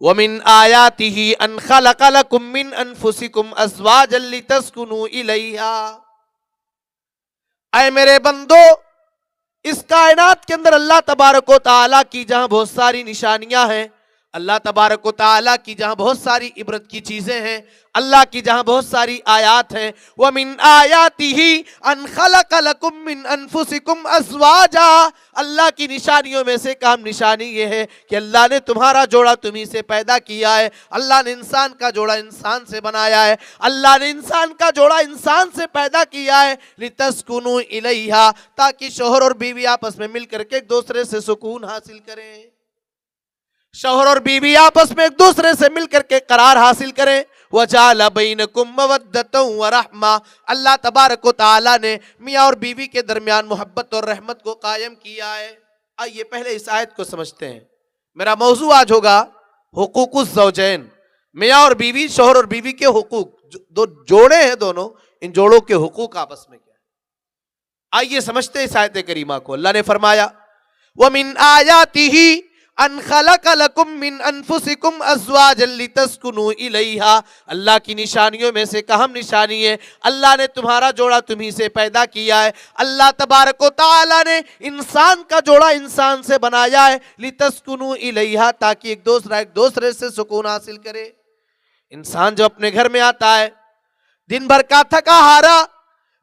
وَمِنْ آيَاتِهِ أَنْ خَلَقَ لَكُم مِّنْ أَنفُسِكُمْ أَزْوَاجًا لِتَسْكُنُوا إِلَيْهَا۔ اے میرے بندو، اس کائنات کے اندر اللہ تبارک و تعالیٰ کی جہاں بہت ساری نشانیاں ہیں، اللہ تبارک و تعالیٰ کی جہاں بہت ساری عبرت کی چیزیں ہیں، اللہ کی جہاں بہت ساری آیات ہیں، وَمِنْ آيَاتِهِ أَنْ خَلَقَ لَكُم مِّنْ أَنفُسِكُمْ أَزْوَاجًا، اللہ کی نشانیوں میں سے ایک اہم نشانی یہ ہے کہ اللہ نے تمہارا جوڑا تمہیں سے پیدا کیا ہے، اللہ نے انسان کا جوڑا انسان سے بنایا ہے، اللہ نے انسان کا جوڑا انسان سے پیدا کیا ہے لِتَسْكُنُوا إِلَيْهَا، تاکہ شوہر اور بیوی آپس میں مل کر کے ایک دوسرے سے سکون حاصل کریں، شوہر اور بیوی آپس میں ایک دوسرے سے مل کر کے قرار حاصل کریں۔ وَجَعَلَ بَيْنَكُمْ مَوَدَّةً وَرَحْمَةً، اللہ تبارک و تعالیٰ نے میاں اور بیوی کے درمیان محبت اور رحمت کو قائم کیا ہے۔ آئیے پہلے اس آیت کو سمجھتے ہیں۔ میرا موضوع آج ہوگا حقوق الزوجین، میاں اور بیوی، شوہر اور بیوی کے حقوق، دو جوڑے ہیں دونوں، ان جوڑوں کے حقوق آپس میں کیا ہے۔ آئیے سمجھتے ہیں اس آیت کریمہ کو۔ اللہ نے فرمایا وَمِنْ آيَاتِهِ أَنْ خَلَقَ لَكُم مِّنْ أَنفُسِكُمْ أَزْوَاجًا لِتَسْكُنُوا إِلَيْهَا، اللہ کی نشانیوں میں سے ایک اہم نشانی ہے اللہ نے تمہارا جوڑا تمہیں سے پیدا کیا ہے، اللہ تبارک و تعالیٰ نے انسان کا جوڑا انسان سے بنایا ہے لِتَسْكُنُوا إِلَيْهَا، تاکہ ایک دوسرے سے سکون حاصل کرے۔ انسان جو اپنے گھر میں آتا ہے، دن بھر کا تھکا ہارا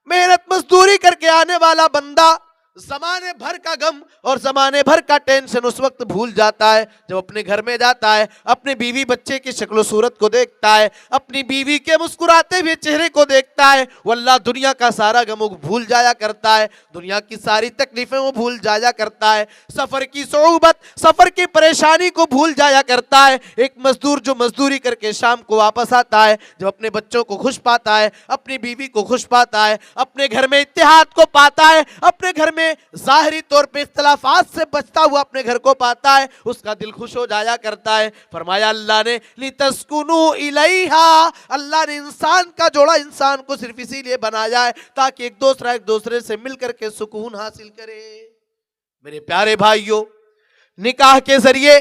محنت مزدوری کر کے آنے والا بندہ زمانے بھر کا غم اور زمانے بھر کا ٹینشن اس وقت بھول جاتا ہے جب اپنے گھر میں جاتا ہے، اپنے بیوی بچے کی شکل و صورت کو دیکھتا ہے، اپنی بیوی کے مسکراتے ہوئے چہرے کو دیکھتا ہے، واللہ دنیا کا سارا غم وہ بھول جایا کرتا ہے، دنیا کی ساری تکلیفیں وہ بھول جایا کرتا ہے، سفر کی صعوبت، سفر کی پریشانی کو بھول جایا کرتا ہے۔ ایک مزدور جو مزدوری کر کے شام کو واپس آتا ہے، جب اپنے بچوں کو خوش پاتا ہے، اپنی بیوی کو خوش پاتا ہے، اپنے گھر میں اتحاد کو پاتا ہے، اپنے گھر میں ظاہری طور پہ اختلافات سے بچتا ہوا اپنے گھر کو پاتا ہے، اس کا دل خوش ہو جایا کرتا ہے۔ فرمایا اللہ نے لِتَسْكُنُوا إِلَيْهَا، اللہ نے انسان کا جوڑا انسان کو صرف اسی لیے بنایا ہے تاکہ ایک دوسرے سے مل کر کے سکون حاصل کرے۔ میرے پیارے بھائیوں، نکاح کے ذریعے،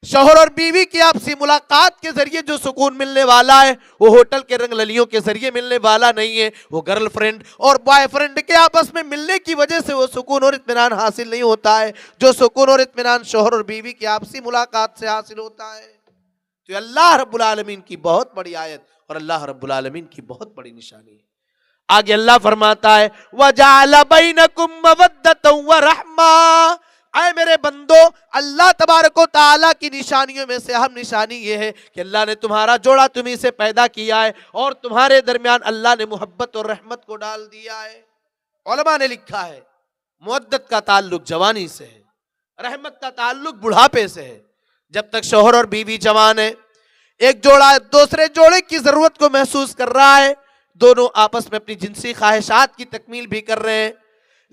شوہر اور بیوی کی آپسی ملاقات کے ذریعے جو سکون ملنے والا ہے وہ ہوٹل کے رنگ للیوں کے ذریعے ملنے والا نہیں ہے، وہ گرل فرینڈ اور بوائے فرینڈ کے آپس میں ملنے کی وجہ سے وہ سکون اور اطمینان حاصل نہیں ہوتا ہے جو سکون اور اطمینان شوہر اور بیوی کی آپسی ملاقات سے حاصل ہوتا ہے۔ تو اللہ رب العالمین کی بہت بڑی آیت اور اللہ رب العالمین کی بہت بڑی نشانی ہے۔ آگے اللہ فرماتا ہے وَجَعَلَ بَيْنَكُمْ مَوَدَّةً وَرَحْمَةً، اے میرے بندو، اللہ تبارک و تعالیٰ کی نشانیوں میں سے اہم نشانی یہ ہے کہ اللہ نے تمہارا جوڑا تمہیں سے پیدا کیا ہے اور تمہارے درمیان اللہ نے محبت اور رحمت کو ڈال دیا ہے۔ علماء نے لکھا ہے مودت کا تعلق جوانی سے ہے، رحمت کا تعلق بڑھاپے سے ہے۔ جب تک شوہر اور بیوی جوان ہے، ایک جوڑا دوسرے جوڑے کی ضرورت کو محسوس کر رہا ہے، دونوں آپس میں اپنی جنسی خواہشات کی تکمیل بھی کر رہے ہیں،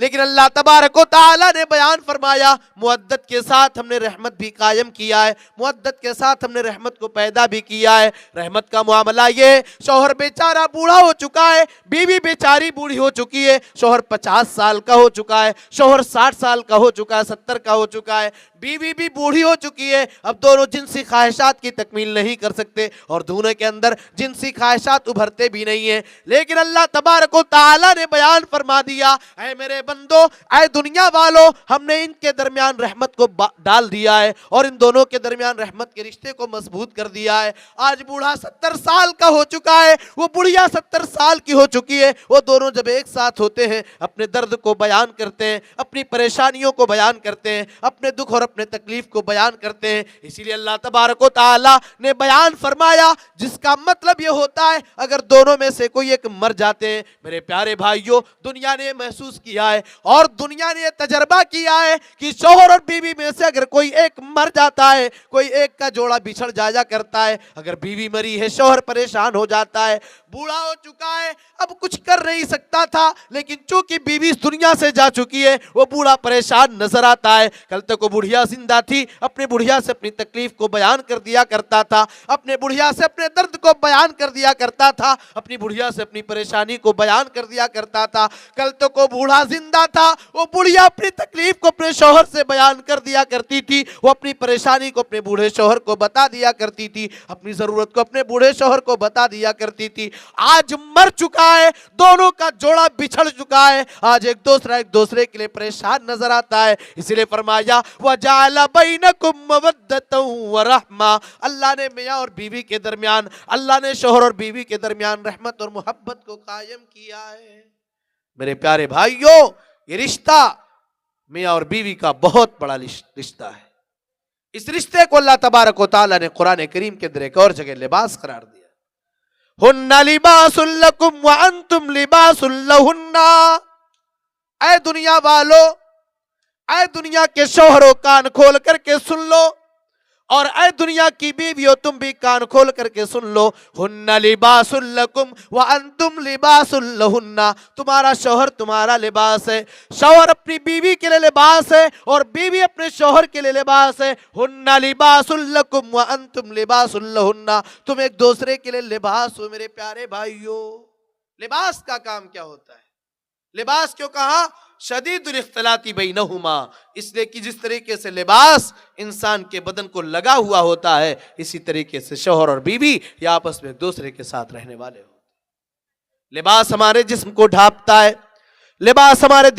لیکن اللہ تبارک و تعالیٰ نے بیان فرمایا مودت کے ساتھ ہم نے رحمت بھی قائم کیا ہے، مودت کے ساتھ ہم نے رحمت کو پیدا بھی کیا ہے۔ رحمت کا معاملہ یہ ہے، شوہر بیچارہ بوڑھا ہو چکا ہے، بیوی بیچاری بوڑھی ہو چکی ہے، شوہر 50 سال کا ہو چکا ہے، شوہر 60 سال کا ہو چکا ہے، 70 کا ہو چکا ہے، بیوی بھی بوڑھی ہو چکی ہے، اب دونوں جنسی خواہشات کی تکمیل نہیں کر سکتے اور دونوں کے اندر جنسی خواہشات ابھرتے بھی نہیں ہیں، لیکن اللہ تبارک و تعالیٰ نے بیان فرما دیا اے میرے بندو، اے دنیا والو، ہم نے ان کے درمیان رحمت کو ڈال دیا ہے اور ان دونوں کے درمیان رحمت کے رشتے کو مضبوط کر دیا ہے۔ آج بوڑھا 70 سال کا ہو چکا ہے، وہ بڑھیا 70 سال کی ہو چکی ہے، وہ دونوں جب ایک ساتھ ہوتے ہیں اپنے درد کو بیان کرتے ہیں، اپنی پریشانیوں کو بیان کرتے ہیں، اپنے دکھ اور اپنے تکلیف کو بیان کرتے ہیں۔ اسی لیے اللہ تبارک و تعالیٰ نے بیان فرمایا جس کا مطلب یہ ہوتا ہے اگر دونوں میں سے کوئی ایک مر جاتے ہیں، میرے پیارے بھائیوں، دنیا نے محسوس کیا ہے اور دنیا نے یہ تجربہ کیا ہے کہ شوہر اور بیوی میں سے اگر کوئی ایک مر جاتا ہے، کوئی ایک کا جوڑا بچھڑ جایا کرتا ہے، اگر بیوی مری ہے شوہر پریشان ہو جاتا ہے، بوڑھا ہو چکا ہے، اب کچھ کر نہیں سکتا تھا، لیکن چونکہ بیوی اس دنیا سے جا چکی ہے وہ بوڑھا پریشان نظر آتا ہے۔ کل تک وہ بڑھیا زندہ تھی، اپنے بڑھیا سے اپنی تکلیف کو بیان کر دیا کرتا تھا، اپنے بڑھیا سے اپنے درد کو بیان کر دیا کرتا تھا، اپنی بڑھیا سے اپنی پریشانی کو بیان کر دیا کرتا تھا۔ کل تک وہ بوڑھا زندہ زندہ تھا وہ بڑھیا اپنی تکلیف کو اپنے شوہر سے بیان کر دیا کرتی تھی، وہ اپنی پریشانی کو اپنے بوڑھے شوہر کو بتا دیا کرتی تھی، اپنی ضرورت کو اپنے بوڑھے شوہر کو بتا دیا کرتی تھی۔ آج مر چکا ہے، دونوں کا جوڑا بچھڑ چکا ہے، آج ایک دوسرے کے لیے پریشان نظر آتا ہے۔ اسی لیے فرمایا وَجَعَلَ بَيْنَكُمْ مَوَدَّةً وَرَحْمَةً، اللہ نے میاں اور بیوی کے درمیان، اللہ نے شوہر اور بیوی کے درمیان رحمت اور محبت کو قائم کیا ہے۔ میرے پیارے بھائیوں، یہ رشتہ میاں اور بیوی کا بہت بڑا رشتہ ہے۔ اس رشتے کو اللہ تبارک و تعالیٰ نے قرآن کریم کے اندر ایک اور جگہ لباس قرار دیا، ہن لباس لکم وانتم لباس لہن۔ اے دنیا والو، اے دنیا کے شوہروں، کان کھول کر کے سن لو، اور اے دنیا کی بیویوں تم بھی کان کھول کر کے سن لو، ہن لباس لکم وانتم لباس لہن، تمہارا شوہر تمہارا لباس ہے، شوہر اپنی بیوی کے لیے لباس ہے اور بیوی اپنے شوہر کے لیے لباس ہے۔ ہن لباس لکم وانتم لباس لہن، تم ایک دوسرے کے لیے لباس ہو۔ میرے پیارے بھائیوں، لباس کا کام کیا ہوتا ہے؟ لباس کیوں کہا؟ شدید الاختلاط بینہما، اس لیے کہ جس طریقے سے لباس انسان کے بدن کو لگا ہوا ہوتا ہے، اسی طریقے سے شوہر اور بیوی یہ آپس میں ایک دوسرے کے ساتھ رہنے والے ہوتے ہیں۔ لباس ہمارے جسم کو ڈھانپتا ہے، لباس ہمارے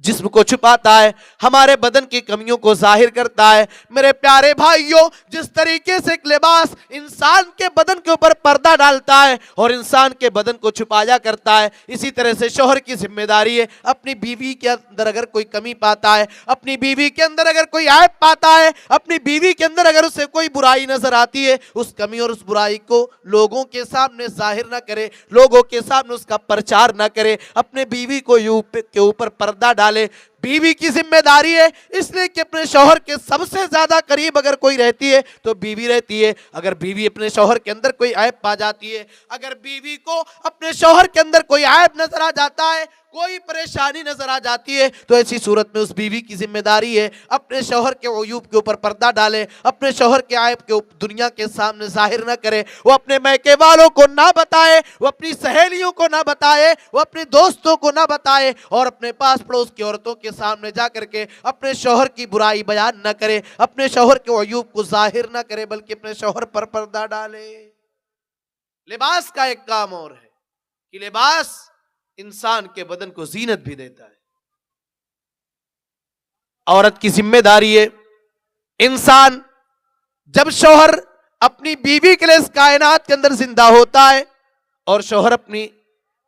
جسم کو چھپاتا ہے، ہمارے بدن کی کمیوں کو ظاہر کرتا ہے۔ میرے پیارے بھائیوں، جس طریقے سے ایک لباس انسان کے بدن کے اوپر پردہ ڈالتا ہے اور انسان کے بدن کو چھپایا کرتا ہے، اسی طرح سے شوہر کی ذمہ داری ہے اپنی بیوی کے اندر اگر کوئی کمی پاتا ہے، اپنی بیوی کے اندر اگر کوئی عیب پاتا ہے، اپنی بیوی کے اندر اگر اسے کوئی برائی نظر آتی ہے، اس کمی اور اس برائی کو لوگوں کے سامنے ظاہر نہ کرے، لوگوں کے سامنے اس کا پرچار نہ کرے، اپنے بیوی کو کے اوپر پردہ ڈالے۔ بیوی کی ذمہ داری ہے اس لیے کہ اپنے شوہر کے سب سے زیادہ قریب اگر کوئی رہتی ہے تو بیوی رہتی ہے۔ اگر بیوی اپنے شوہر کے اندر کوئی عیب پا جاتی ہے، اگر بیوی کو اپنے شوہر کے اندر کوئی عیب نظر آ جاتا ہے، کوئی پریشانی نظر آ جاتی ہے، تو ایسی صورت میں اس بیوی کی ذمہ داری ہے اپنے شوہر کے عیوب کے اوپر پردہ ڈالے، اپنے شوہر کے عیب کے دنیا کے سامنے ظاہر نہ کرے، وہ اپنے میکے والوں کو نہ بتائے، وہ اپنی سہیلیوں کو نہ بتائے، وہ اپنے دوستوں کو نہ بتائے، اور اپنے پاس پڑوس کی عورتوں کے سامنے جا کر کے اپنے شوہر کی برائی بیان نہ کرے، اپنے شوہر کے عیوب کو ظاہر نہ کرے، بلکہ اپنے شوہر پر پردہ ڈالے۔ لباس کا ایک کام اور ہے کہ لباس انسان کے بدن کو زینت بھی دیتا ہے۔ عورت کی ذمہ داری ہے، انسان جب شوہر اپنی بیوی کے لیے اس کائنات کے اندر زندہ ہوتا ہے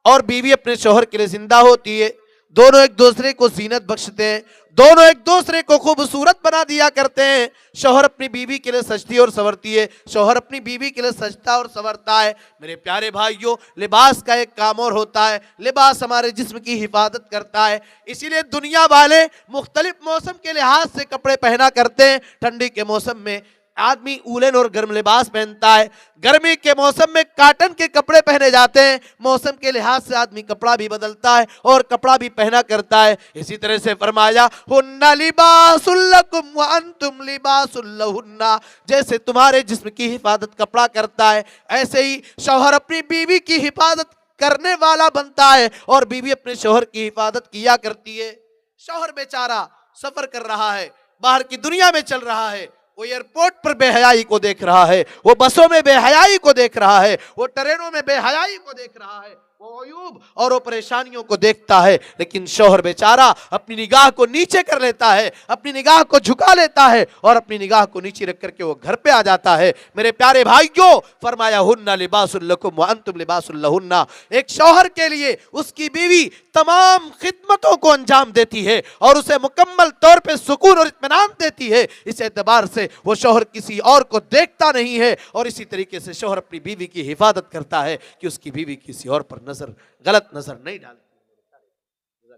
اور بیوی اپنے شوہر کے لیے زندہ ہوتی ہے، دونوں ایک دوسرے کو زینت بخشتے ہیں، دونوں ایک دوسرے کو خوبصورت بنا دیا کرتے ہیں۔ شوہر اپنی بیوی کے لیے سجتی اور سنورتی ہے، شوہر اپنی بیوی کے لیے سجتا اور سنورتا ہے۔ میرے پیارے بھائیوں، لباس کا ایک کام اور ہوتا ہے، لباس ہمارے جسم کی حفاظت کرتا ہے۔ اسی لیے دنیا والے مختلف موسم کے لحاظ سے کپڑے پہنا کرتے ہیں۔ ٹھنڈی کے موسم میں آدمی اولن اور گرم لباس پہنتا ہے، گرمی کے موسم میں کاٹن کے کپڑے پہنے جاتے ہیں، موسم کے لحاظ سے آدمی کپڑا بھی بدلتا ہے اور کپڑا بھی پہنا کرتا ہے۔ اسی طرح سے فرمایا ہن لباس لکم وانتم لباس لہن، جیسے تمہارے جسم کی حفاظت کپڑا کرتا ہے، ایسے ہی شوہر اپنی بیوی کی حفاظت کرنے والا بنتا ہے اور بیوی اپنے شوہر کی حفاظت کیا کرتی ہے۔ شوہر بیچارہ سفر کر رہا ہے، باہر کی دنیا میں چل رہا ہے، وہ ایئرپورٹ پر بے حیائی کو دیکھ رہا ہے، وہ بسوں میں بے حیائی کو دیکھ رہا ہے، وہ ٹرینوں میں بے حیائی کو دیکھ رہا ہے، وہ عیوب اور وہ پریشانیوں کو دیکھتا ہے، لیکن شوہر بیچارہ اپنی نگاہ کو نیچے کر لیتا ہے، اپنی نگاہ کو جھکا لیتا ہے اور اپنی نگاہ کو نیچے رکھ کر کے وہ گھر پہ آ جاتا ہے۔ میرے پیارے بھائیوں، فرمایا ہن لباس لکم وانتم لباس لہن، ایک شوہر کے لیے اس کی بیوی تمام خدمتوں کو انجام دیتی ہے اور اسے مکمل طور پہ سکون اور اطمینان دیتی ہے۔ اس اعتبار سے وہ شوہر کسی اور کو دیکھتا نہیں ہے، اور اسی طریقے سے شوہر اپنی بیوی کی حفاظت کرتا ہے کہ اس کی بیوی کسی اور پر غلط نظر نہیں ڈالتی۔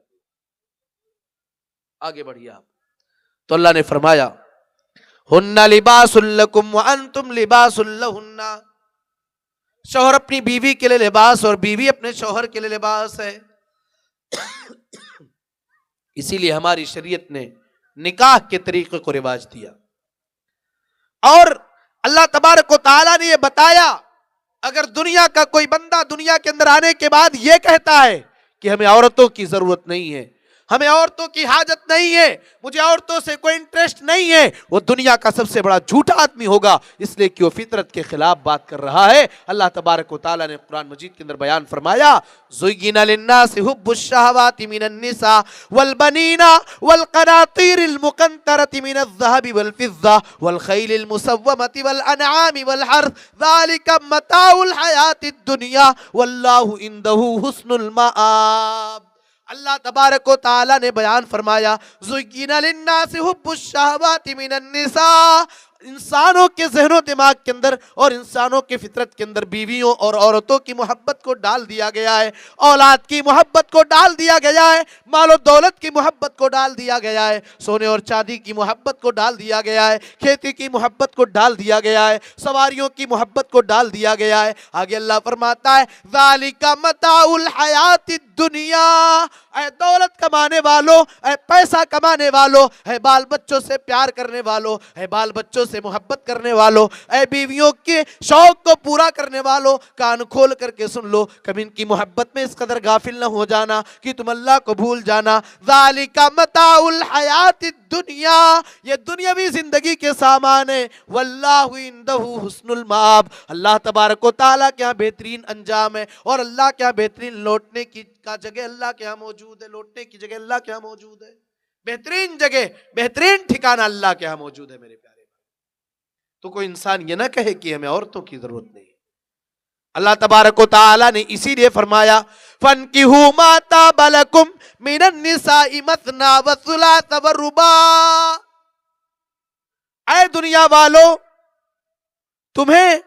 آگے بڑھیے آپ، تو اللہ نے فرمایا ہن لباس لکم وانتم لباس لہن، شوہر اپنی بیوی کے لیے لباس اور بیوی اپنے شوہر کے لیے لباس ہے۔ اسی لیے ہماری شریعت نے نکاح کے طریقے کو رواج دیا، اور اللہ تبارک و تعالیٰ نے یہ بتایا اگر دنیا کا کوئی بندہ دنیا کے اندر آنے کے بعد یہ کہتا ہے کہ ہمیں عورتوں کی ضرورت نہیں ہے، ہمیں عورتوں کی حاجت نہیں ہے، مجھے عورتوں سے کوئی انٹرسٹ نہیں ہے، وہ دنیا کا سب سے بڑا جھوٹا آدمی ہوگا، اس لیے کہ وہ فطرت کے خلاف بات کر رہا ہے۔ اللہ تبارک و تعالیٰ نے قرآن مجید کے اندر بیان فرمایا، زُيِّنَ لِلنَّاسِ حُبُّ الشَّهَوَاتِ مِنَ النِّسَاءِ وَالْبَنِينَ وَالْقَنَاطِيرِ الْمُقَنطَرَةِ مِنَ الذَّهَبِ وَالْفِضَّةِ وَالْخَيْلِ الْمُسَوَّمَةِ وَالْأَنْعَامِ وَالْحَرْثِ ذَلِكَ مَتَاعُ الْحَيَاةِ الدُّنْيَا وَاللَّهُ عِندَهُ حُسْنُ الْمَآبِ۔ اللہ تبارک و تعالیٰ نے بیان فرمایا، زُيِّنَ لِلنَّاسِ حُبُّ الشَّهَوَاتِ مِنَ النِّسَاءِ، انسانوں کے ذہن و دماغ کے اندر اور انسانوں کے فطرت کے اندر بیویوں اور عورتوں کی محبت کو ڈال دیا گیا ہے، اولاد کی محبت کو ڈال دیا گیا ہے، مال و دولت کی محبت کو ڈال دیا گیا ہے، سونے اور چاندی کی محبت کو ڈال دیا گیا ہے، کھیتی کی محبت کو ڈال دیا گیا ہے، سواریوں کی محبت کو ڈال دیا گیا ہے۔ آگے اللہ فرماتا ہے، ذَلِكَ مَتَاعُ الْحَيَاةِ الدُّنْيَا، اے دولت کمانے والوں، اے پیسہ کمانے والوں، اے بال بچوں سے پیار کرنے والوں، اے بال بچوں سے محبت کرنے والوں، اے بیویوں کے شوق کو پورا کرنے والوں، کان کھول کر کے سن لو، کبھی ان کی محبت میں اس قدر غافل نہ ہو جانا کہ تم اللہ کو بھول جانا۔ ذالک متاع الحیات الدنیا، یہ دنیاوی زندگی کے سامان ہے، واللہ عندہ حسن المآب، اللہ تبارک و تعالیٰ کے ہاں بہترین انجام ہے، اور اللہ کے ہاں بہترین لوٹنے کی کا جگہ اللہ کے ہاں موجود ہے، لوٹنے کی جگہ اللہ کے ہاں موجود ہے، بہترین جگہ بہترین ٹھکانہ اللہ کے ہاں موجود ہے میرے پیارے۔ تو کوئی انسان یہ نہ کہے کہ ہمیں عورتوں کی ضرورت نہیں۔ اللہ تبارک و تعالیٰ نے اسی لیے فرمایا، فَانْكِحُوا مَا طَابَ لَكُم مِّنَ النِّسَاءِ مَثْنَىٰ وَثُلَاثَ وَرُبَاعَ، اے دنیا والو، تمہیں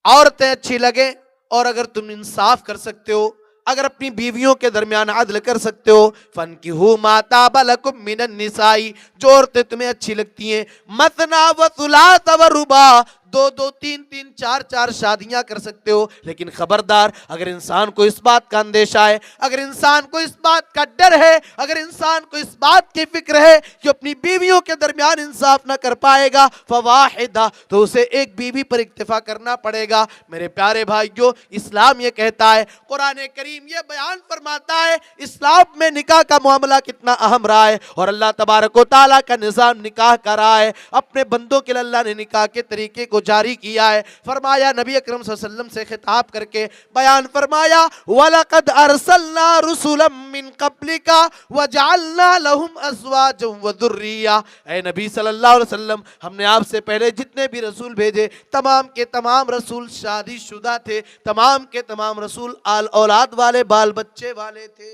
عورتیں اچھی لگیں اور اگر تم انصاف کر سکتے ہو، اگر اپنی بیویوں کے درمیان عدل کر سکتے ہو، فَانْكِحُوا مَا طَابَ لَكُم مِّنَ النِّسَاءِ، جو عورتیں تمہیں اچھی لگتی ہیں، مَثْنَىٰ وَثُلَاثَ وَرُبَاعَ، دو دو تین تین چار چار شادیاں کر سکتے ہو، لیکن خبردار، اگر انسان کو اس بات کا اندیشہ ہے، اگر انسان کو اس بات کا ڈر ہے، اگر انسان کو اس بات کی فکر ہے کہ اپنی بیویوں کے درمیان انصاف نہ کر پائے گا، فواحدہ، تو اسے ایک بیوی پر اکتفا کرنا پڑے گا۔ میرے پیارے بھائیو، اسلام یہ کہتا ہے، قرآن کریم یہ بیان فرماتا ہے، اسلام میں نکاح کا معاملہ کتنا اہم رہا ہے، اور اللہ تبارک و تعالیٰ کا نظام نکاح کا رہا ہے، اپنے بندوں کے لیے اللہ نے نکاح کے طریقے کو جاری کیا ہے۔ فرمایا، نبی اکرم صلی اللہ علیہ وسلم سے خطاب کر کے بیان فرمایا، وَلَقَدْ أَرْسَلْنَا رُسُلًا مِّن قَبْلِكَ وَجَعَلْنَا لَهُمْ أَزْوَاجًا وَذُرِّيَّةً، اے نبی صلی اللہ علیہ وسلم، ہم نے آپ سے پہلے جتنے بھی رسول بھیجے، تمام کے تمام رسول شادی شدہ تھے، تمام کے تمام رسول اولاد والے، بال بچے والے تھے۔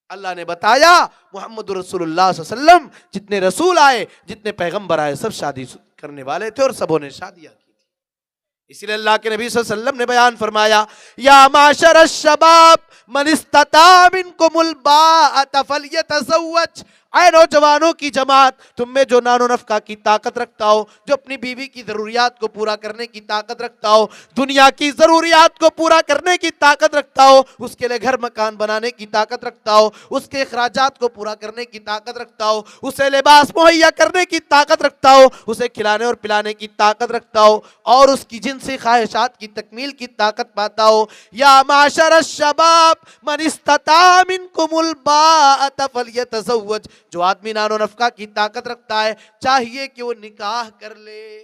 اللہ نے بتایا، محمد رسول اللہ صلی اللہ علیہ وسلم جتنے رسول آئے، جتنے پیغمبر آئے، سب شادی کرنے والے تھے اور سبوں نے شادیاں کی تھی۔ اسی لیے اللہ کے نبی صلی اللہ علیہ وسلم نے بیان فرمایا، یا معاشر الشباب من استطاع منکم الباءۃ فلیتزوج، اے نوجوانوں کی جماعت، تم میں جو نان و نفقہ کی طاقت رکھتا ہو، جو اپنی بیوی کی ضروریات کو پورا کرنے کی طاقت رکھتا ہو، دنیا کی ضروریات کو پورا کرنے کی طاقت رکھتا ہو، اس کے لیے گھر مکان بنانے کی طاقت رکھتا ہو، اس کے اخراجات کو پورا کرنے کی طاقت رکھتا ہو، اسے لباس مہیا کرنے کی طاقت رکھتا ہو، اسے کھلانے اور پلانے کی طاقت رکھتا ہو، اور اس کی جنسی خواہشات کی تکمیل کی طاقت پاتا ہو، یا معاشر الشباب من استطاع منکم الباءۃ فلیتزوج، جو آدمی نان و نفقہ کی طاقت رکھتا ہے، چاہیے کہ وہ نکاح کر لے،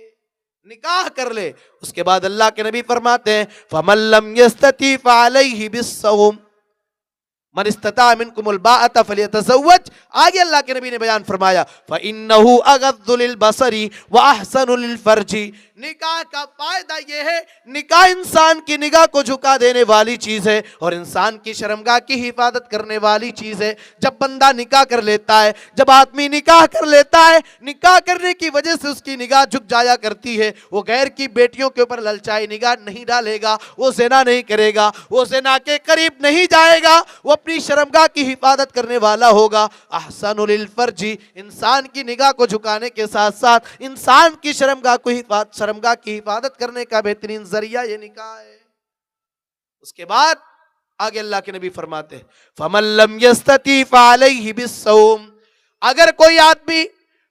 نکاح کر لے۔ اس کے بعد اللہ کے نبی فرماتے ہیں، فَمَن لَّمْ يَسْتَطِعْ فَعَلَيْهِ بِالصَّوْمِ، من استطاع منکم الباءۃ فلیتزوج۔ آگے اللہ کے نبی نے بیان فرمایا، فَإِنَّهُ أَغَضُّ لِلْبَصَرِ وَأَحْسَنُ لِلْفَرْجِ، نکاح کا فائدہ یہ ہے، نکاح انسان کی نگاہ کو جھکا دینے والی چیز ہے اور انسان کی شرمگاہ کی حفاظت کرنے والی چیز ہے۔ جب بندہ نکاح کر لیتا ہے، جب آدمی نکاح کر لیتا ہے، نکاح کرنے کی وجہ سے اس کی نگاہ جھک جایا کرتی ہے، وہ غیر کی بیٹیوں کے اوپر للچائی نگاہ نہیں ڈالے گا، وہ زنا نہیں کرے گا، وہ زنا کے قریب نہیں جائے گا، وہ اپنی شرمگاہ کی حفاظت کرنے والا ہوگا۔ احسن للفرج، انسان کی نگاہ کو جھکانے کے ساتھ ساتھ انسان کی شرمگاہ کی حفاظت کرنے کا بہترین ذریعہ یہ نکاح ہے۔ اس کے بعد آگے اللہ کے نبی فرماتے ہیں، فَمَن لَّمْ يَسْتَطِعْ فَعَلَيْهِ بِالصَّوْمِ، اگر کوئی آدمی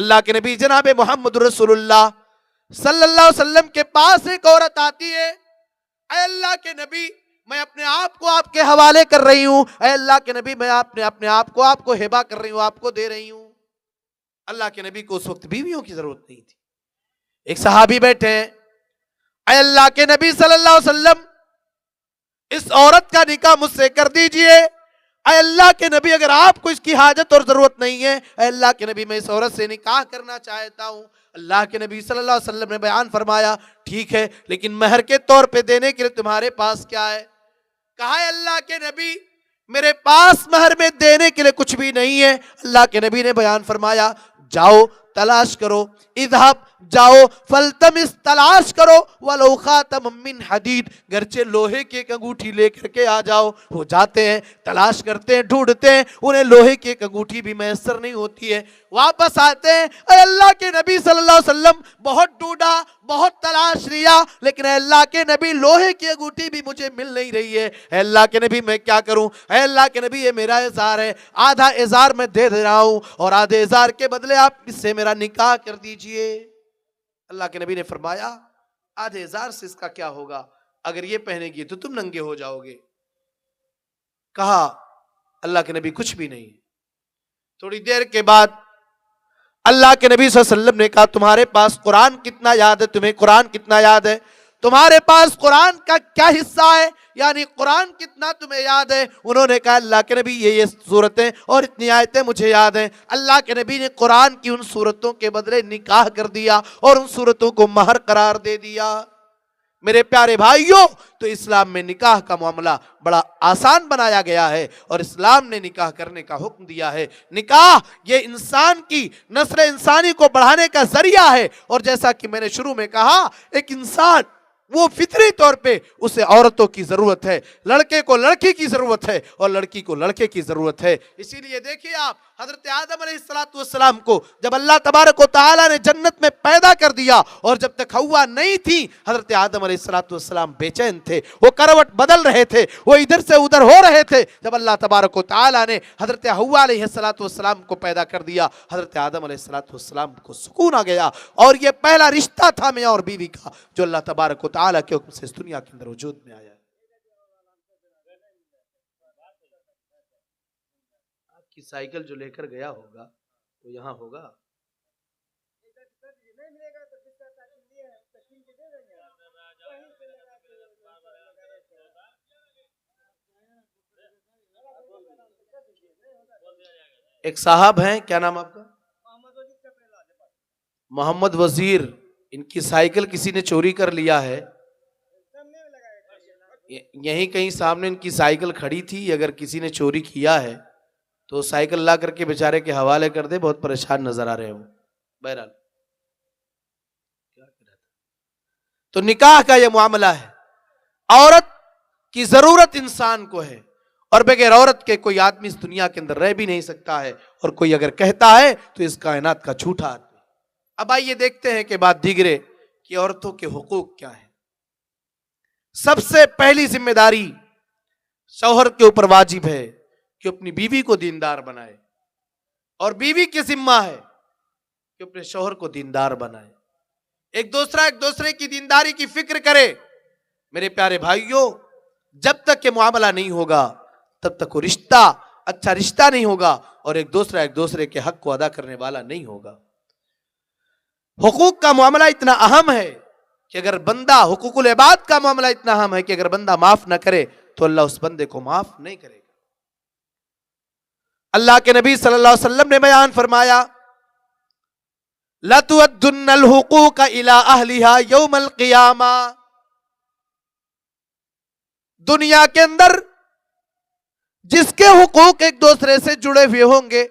اللہ کے نبی جناب محمد رسول اللہ صلی اللہ علیہ وسلم کے پاس ایک عورت آتی ہے. اے اللہ کے نبی میں اپنے آپ کو آپ کے حوالے کر رہی ہوں. اے اللہ کے نبی میں اپنے آپ کو ہبہ کر رہی ہوں, آپ کو دے رہی ہوں. اللہ کے نبی کو اس وقت بیویوں کی ضرورت نہیں تھی. ایک صحابی بیٹھے ہیں, اے اللہ کے نبی صلی اللہ علیہ وسلم اس عورت کا نکاح مجھ سے کر دیجئے. اے اللہ کے نبی اگر آپ کو اس کی حاجت اور ضرورت نہیں ہے, اے اللہ کے نبی میں اس عورت سے نکاح کرنا چاہتا ہوں. اللہ کے نبی صلی اللہ علیہ وسلم نے بیان فرمایا ٹھیک ہے, لیکن مہر کے طور پہ دینے کے لیے تمہارے پاس کیا ہے؟ کہا ہے اللہ کے نبی میرے پاس مہر میں دینے کے لیے کچھ بھی نہیں ہے. اللہ کے نبی نے بیان فرمایا جاؤ تلاش کرو, اذهب جاؤ فلتمس تلاش کرو ولو خاتم من حدید, گرچہ لوہے کی ایک انگوٹھی لے کر کے آ جاؤ. وہ جاتے ہیں, تلاش کرتے ہیں, ڈھونڈتے ہیں, انہیں لوہے کی ایک انگوٹھی بھی میسر نہیں ہوتی ہے. واپس آتے ہیں, اے اللہ کے نبی صلی اللہ علیہ وسلم بہت ڈھونڈا, بہت تلاش لیا, لیکن اے اللہ کے نبی لوہے کی انگوٹھی بھی مجھے مل نہیں رہی ہے. اے اللہ کے نبی میں کیا کروں؟ اے اللہ کے نبی یہ میرا اظہار ہے, آدھا اظہار میں دے رہا ہوں اور آدھے اظہار کے بدلے آپ اس سے میرا نکاح کر دیجئے. اللہ کے نبی نے فرمایا آدھے اظہار سے اس کا کیا ہوگا, اگر یہ پہنے گی تو تم ننگے ہو جاؤ گے. کہا اللہ کے نبی کچھ بھی نہیں. تھوڑی دیر کے بعد اللہ کے نبی صلی اللہ علیہ وسلم نے کہا تمہارے پاس قرآن کتنا یاد ہے؟ تمہیں قرآن کتنا یاد ہے؟ تمہارے پاس قرآن کا کیا حصہ ہے, یعنی قرآن کتنا تمہیں یاد ہے؟ انہوں نے کہا اللہ کے نبی یہ صورتیں اور اتنی آیتیں مجھے یاد ہیں. اللہ کے نبی نے قرآن کی ان صورتوں کے بدلے نکاح کر دیا اور ان صورتوں کو مہر قرار دے دیا. میرے پیارے بھائیوں, تو اسلام میں نکاح کا معاملہ بڑا آسان بنایا گیا ہے اور اسلام نے نکاح کرنے کا حکم دیا ہے. نکاح یہ انسان کی نسل انسانی کو بڑھانے کا ذریعہ ہے, اور جیسا کہ میں نے شروع میں کہا ایک انسان وہ فطری طور پہ اسے عورتوں کی ضرورت ہے, لڑکے کو لڑکی کی ضرورت ہے اور لڑکی کو لڑکے کی ضرورت ہے. اسی لیے دیکھیے آپ حضرت آدم علیہ السلام کو جب اللہ تبارک و تعالیٰ نے جنت میں پیدا کر دیا, اور جب تک حوا نہیں تھی حضرت آدم علیہ السلام بے چین تھے, وہ کروٹ بدل رہے تھے, وہ ادھر سے ادھر ہو رہے تھے. جب اللہ تبارک و تعالیٰ نے حضرت حوا علیہ السلام کو پیدا کر دیا, حضرت آدم علیہ السلام کو سکون آ گیا, اور یہ پہلا رشتہ تھا میاں اور بیوی کا جو اللہ تبارک و تعالیٰ کے حکم سے اس دنیا کے اندر وجود میں آیا. کی سائیکل جو لے کر گیا ہوگا وہ یہاں ہوگا. ایک صاحب ہیں, کیا نام آپ کا؟ محمد وزیر. ان کی سائیکل کسی نے چوری کر لیا ہے. یہیں کہیں سامنے ان کی سائیکل کھڑی تھی, اگر کسی نے چوری کیا ہے تو سائیکل لا کر کے بیچارے کے حوالے کر دے, بہت پریشان نظر آ رہے ہوں. بہرحال تو نکاح کا یہ معاملہ ہے, عورت کی ضرورت انسان کو ہے, اور بغیر عورت کے کوئی آدمی اس دنیا کے اندر رہ بھی نہیں سکتا ہے, اور کوئی اگر کہتا ہے تو اس کائنات کا جھوٹا آدمی. اب آئیے دیکھتے ہیں کہ بات دیگرے کہ عورتوں کے حقوق کیا ہیں. سب سے پہلی ذمہ داری شوہر کے اوپر واجب ہے کہ اپنی بیوی کو دیندار بنائے, اور بیوی کی ذمہ ہے کہ اپنے شوہر کو دیندار بنائے. ایک دوسرے کی دینداری کی فکر کرے. میرے پیارے بھائیوں, جب تک یہ معاملہ نہیں ہوگا تب تک وہ رشتہ اچھا رشتہ نہیں ہوگا, اور ایک دوسرے کے حق کو ادا کرنے والا نہیں ہوگا. حقوق کا معاملہ اتنا اہم ہے کہ اگر بندہ, حقوق العباد کا معاملہ اتنا اہم ہے کہ اگر بندہ معاف نہ کرے تو اللہ اس بندے کو معاف نہیں کرے گا. اللہ کے نبی صلی اللہ علیہ وسلم نے بیان فرمایا لَتُؤَدُّنَّ الْحُقُوقَ إِلَىٰ أَهْلِهَا يَوْمَ الْقِيَامَةِ. دنیا کے اندر جس کے حقوق ایک دوسرے سے جڑے ہوئے ہوں گے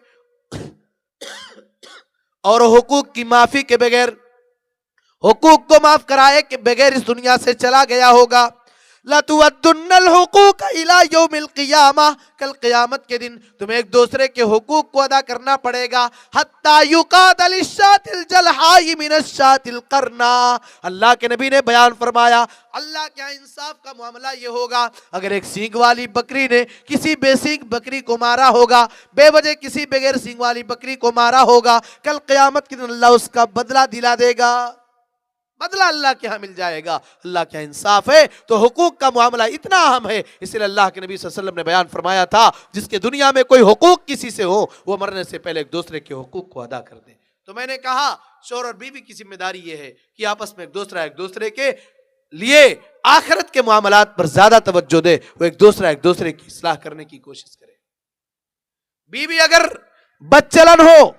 اور حقوق کی معافی کے بغیر, حقوق کو معاف کرائے کے بغیر اس دنیا سے چلا گیا ہوگا, لَتُوَدُّنَّ الْحُقُوقَ إِلَى يَوْمِ الْقِيَامَةِ، کل قیامت کے دن تمہیں ایک دوسرے کے حقوق کو ادا کرنا پڑے گا. حَتَّى يُقَاتَ لِلشَّاةِ الْجَلْحَاءِ مِنَ الشَّاةِ الْقَرْنَاءِ. اللہ کے نبی نے بیان فرمایا اللہ کے یہاں انصاف کا معاملہ یہ ہوگا، اگر ایک سینگ والی بکری نے کسی بے سینگ بکری کو مارا ہوگا، بے وجہ کسی بغیر سینگ والی بکری کو مارا ہوگا، کل قیامت کے دن اللہ اس کا بدلہ دلا دے گا، بدلہ اللہ کے ہاں مل جائے گا. اللہ کے انصاف ہے تو حقوق کا معاملہ اتنا اہم ہے، اس لیے اللہ کے نبی صلی اللہ علیہ وسلم نے بیان فرمایا تھا جس کے دنیا میں کوئی حقوق کسی سے ہو وہ مرنے سے پہلے ایک دوسرے کے حقوق کو ادا کر دے. تو میں نے کہا شوہر اور بیوی کی ذمہ داری یہ ہے کہ آپس میں ایک دوسرے کے لیے آخرت کے معاملات پر زیادہ توجہ دے، وہ ایک دوسرے کی اصلاح کرنے کی کوشش کرے. بیوی اگر بدچلن ہو،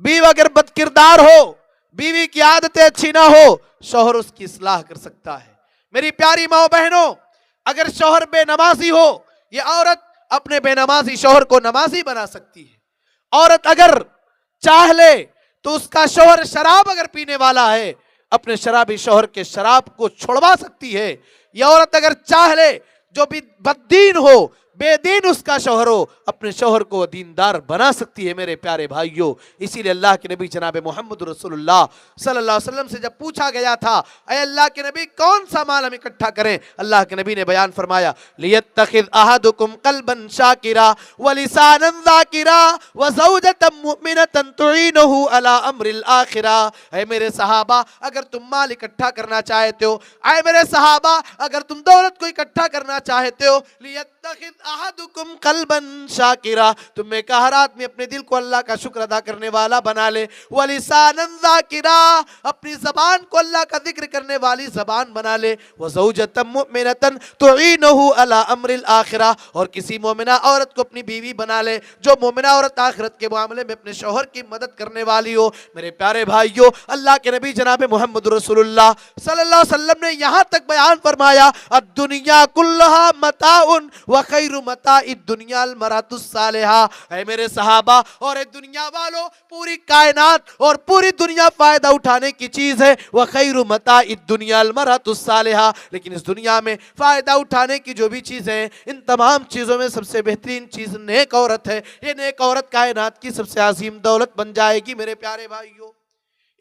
بیوی اگر بد کردار ہو، بیوی کی عادتیں اچھی نہ ہو، شوہر اس کی اصلاح کر سکتا ہے. میری پیاری ماں بہنوں، اگر شوہر بے نمازی ہو، یہ عورت اپنے بے نمازی شوہر کو نمازی بنا سکتی ہے. عورت اگر چاہ لے تو اس کا شوہر شراب اگر پینے والا ہے، اپنے شرابی شوہر کے شراب کو چھڑوا سکتی ہے. یہ عورت اگر چاہ لے جو بھی بددین ہو، بے دین اس کا شوہر ہو، اپنے شوہر کو دیندار بنا سکتی ہے. میرے پیارے بھائیوں، اسی لیے اللہ کے نبی جناب محمد رسول اللہ صلی اللہ علیہ وسلم سے جب پوچھا گیا تھا اے اللہ کے نبی کون سا مال ہم اکٹھا کریں، اللہ کے نبی نے بیان فرمایا لِيَتَّخِذْ أَحَدُكُمْ قَلْبًا شَاكِرًا وَلِسَانًا ذَاكِرًا وَزَوْجَةً مُؤْمِنَةً تُعِينُهُ عَلَى أَمْرِ الْآخِرَةِ. اے میرے صحابہ اگر تم مال اکٹھا کرنا چاہتے ہو، اے میرے صحابہ اگر تم دولت کو اکٹھا کرنا چاہتے ہو، لِيَتَّخِذْ أَحَدُكُمْ قَلْبًا شَاكِرًا، تم میں کا ہر آدمی اپنے دل کو اللہ کا شکر ادا کرنے والا بنا لے. وَلِسَانًا ذَاكِرًا، اپنی زبان کو اللہ کا ذکر کرنے والی زبان بنا لے. وَزَوْجَةً مُؤْمِنَةً تُعِينُهُ عَلَى أَمْرِ الْآخِرَةِ، اور کسی مومنہ عورت کو اپنی بیوی بنا لے جو مومنہ عورت آخرت کے معاملے میں اپنے شوہر کی مدد کرنے والی ہو. میرے پیارے بھائیوں، اللہ کے نبی جناب محمد رسول اللہ صلی اللہ علیہ وسلم نے یہاں تک بیان فرمایا الدنیا کلھا متاع وخیر متاع الدنیا المرأۃ الصالحہ. اے میرے صحابہ اور اے دنیا والو، پوری کائنات اور پوری دنیا فائدہ اٹھانے کی چیز ہے، وخیر متاع الدنیا المرأۃ الصالحہ، لیکن اس دنیا میں فائدہ اٹھانے کی جو بھی چیزیں ہیں ان تمام چیزوں میں سب سے بہترین چیز نیک عورت ہے. یہ نیک عورت کائنات کی سب سے عظیم دولت بن جائے گی. میرے پیارے بھائیوں،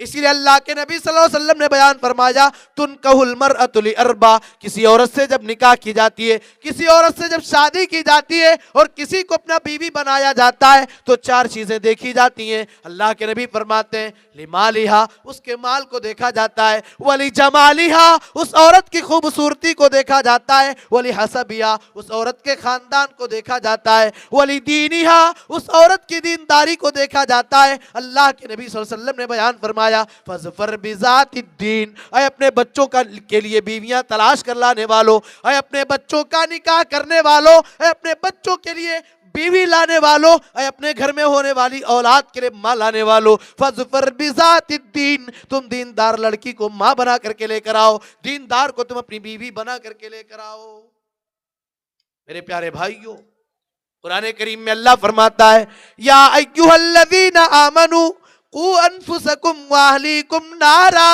اسی لیے اللہ کے نبی صلی اللہ علیہ وسلم نے بیان فرمایا تنکح المرأۃ لاربع، کسی عورت سے جب نکاح کی جاتی ہے، کسی عورت سے جب شادی کی جاتی ہے اور کسی کو اپنا بیوی بنایا جاتا ہے تو چار چیزیں دیکھی جاتی ہیں. اللہ کے نبی فرماتے ہیں لمالہا، اس کے مال کو دیکھا جاتا ہے، ولجمالہا، اس عورت کی خوبصورتی کو دیکھا جاتا ہے، ولحسبہا، اس عورت کے خاندان کو دیکھا جاتا ہے، ولدینہا، اس عورت کی دینداری کو دیکھا جاتا ہے. اللہ کے نبی صلی اللہ علیہ وسلم نے بیان فرمایا فَظْفَرْ بِذَاتِ الدِّينِ، اے اپنے بچوں کے لیے بیویاں تلاش کر لانے والو، اے اپنے بچوں کا نکاح کرنے والو، اے اپنے بچوں کے لیے بیوی لانے والو، اے اپنے گھر میں ہونے والی اولاد کے لیے ماں لانے والو، فَظْفَرْ بِذَاتِ الدِّينِ، تم دیندار لڑکی کو ماں بنا کر کے لے کر آؤ، دیندار کو تم اپنی بیوی بنا کر کے لے کر آؤ. میرے پیارے بھائیوں، قرآن کریم میں اللہ فرماتا ہے یا ایھا الذین آمنوا قوا انفسکم واہلیکم نارا،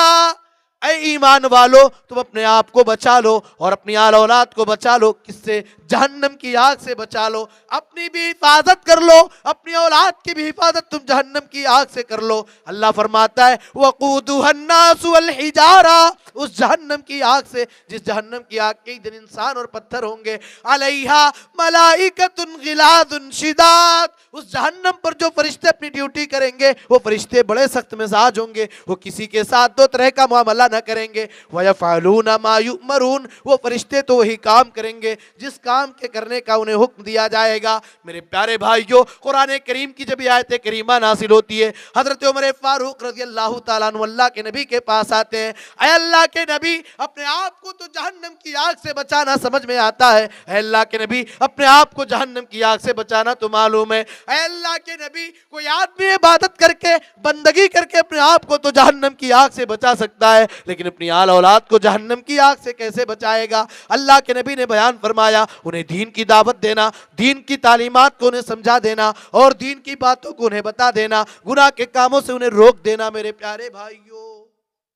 اے ایمان والو تم اپنے آپ کو بچا لو اور اپنی آل اولاد کو بچا لو. کس سے؟ جہنم کی آگ سے بچا لو. اپنی بھی حفاظت کر لو، اپنی اولاد کی بھی حفاظت تم جہنم کی آگ سے کر لو. اللہ فرماتا ہے وقودها الناس والحجارہ، اس جہنم کی آگ سے جس جہنم کی آگ کے دن انسان اور پتھر ہوں گے، علیہا ملائکۃ غلاظ شداد، اس جہنم پر جو فرشتے اپنی ڈیوٹی کریں گے وہ فرشتے بڑے سخت مزاج ہوں گے، وہ کسی کے ساتھ دو طرح کا معاملہ نہ کریں گے. وَيَفْعَلُونَ مَا يُؤْمَرُونَ، وہ فرشتے تو وہی کام کریں گے جس کام کے کرنے کا انہیں حکم دیا جائے گا. میرے پیارے بھائیوں، قرآن کریم کی جب یہ آیت کریمہ نازل ہوتی ہے، حضرت عمر فاروق رضی اللہ تعالیٰ عنہ اللہ کے نبی کے پاس آتے ہیں. اے اللہ کے نبی، اپنے آپ کو تو جہنم کی آگ سے بچانا سمجھ میں آتا ہے. اے اللہ کے نبی، اپنے آپ کو جہنم کی آگ سے بچانا تو معلوم ہے. اے اللہ کے نبی، کوئی آدمی عبادت کر کے بندگی کر کے اپنے آپ کو تو جہنم کی آگ سے بچا سکتا ہے، لیکن اپنی آل اولاد کو جہنم کی آگ سے کیسے بچائے گا؟ اللہ کے نبی نے بیان فرمایا انہیں دین کی دعوت دینا، دین کی تعلیمات کو انہیں سمجھا دینا اور دین کی باتوں کو انہیں بتا دینا، گناہ کے کاموں سے انہیں روک دینا. میرے پیارے بھائیوں،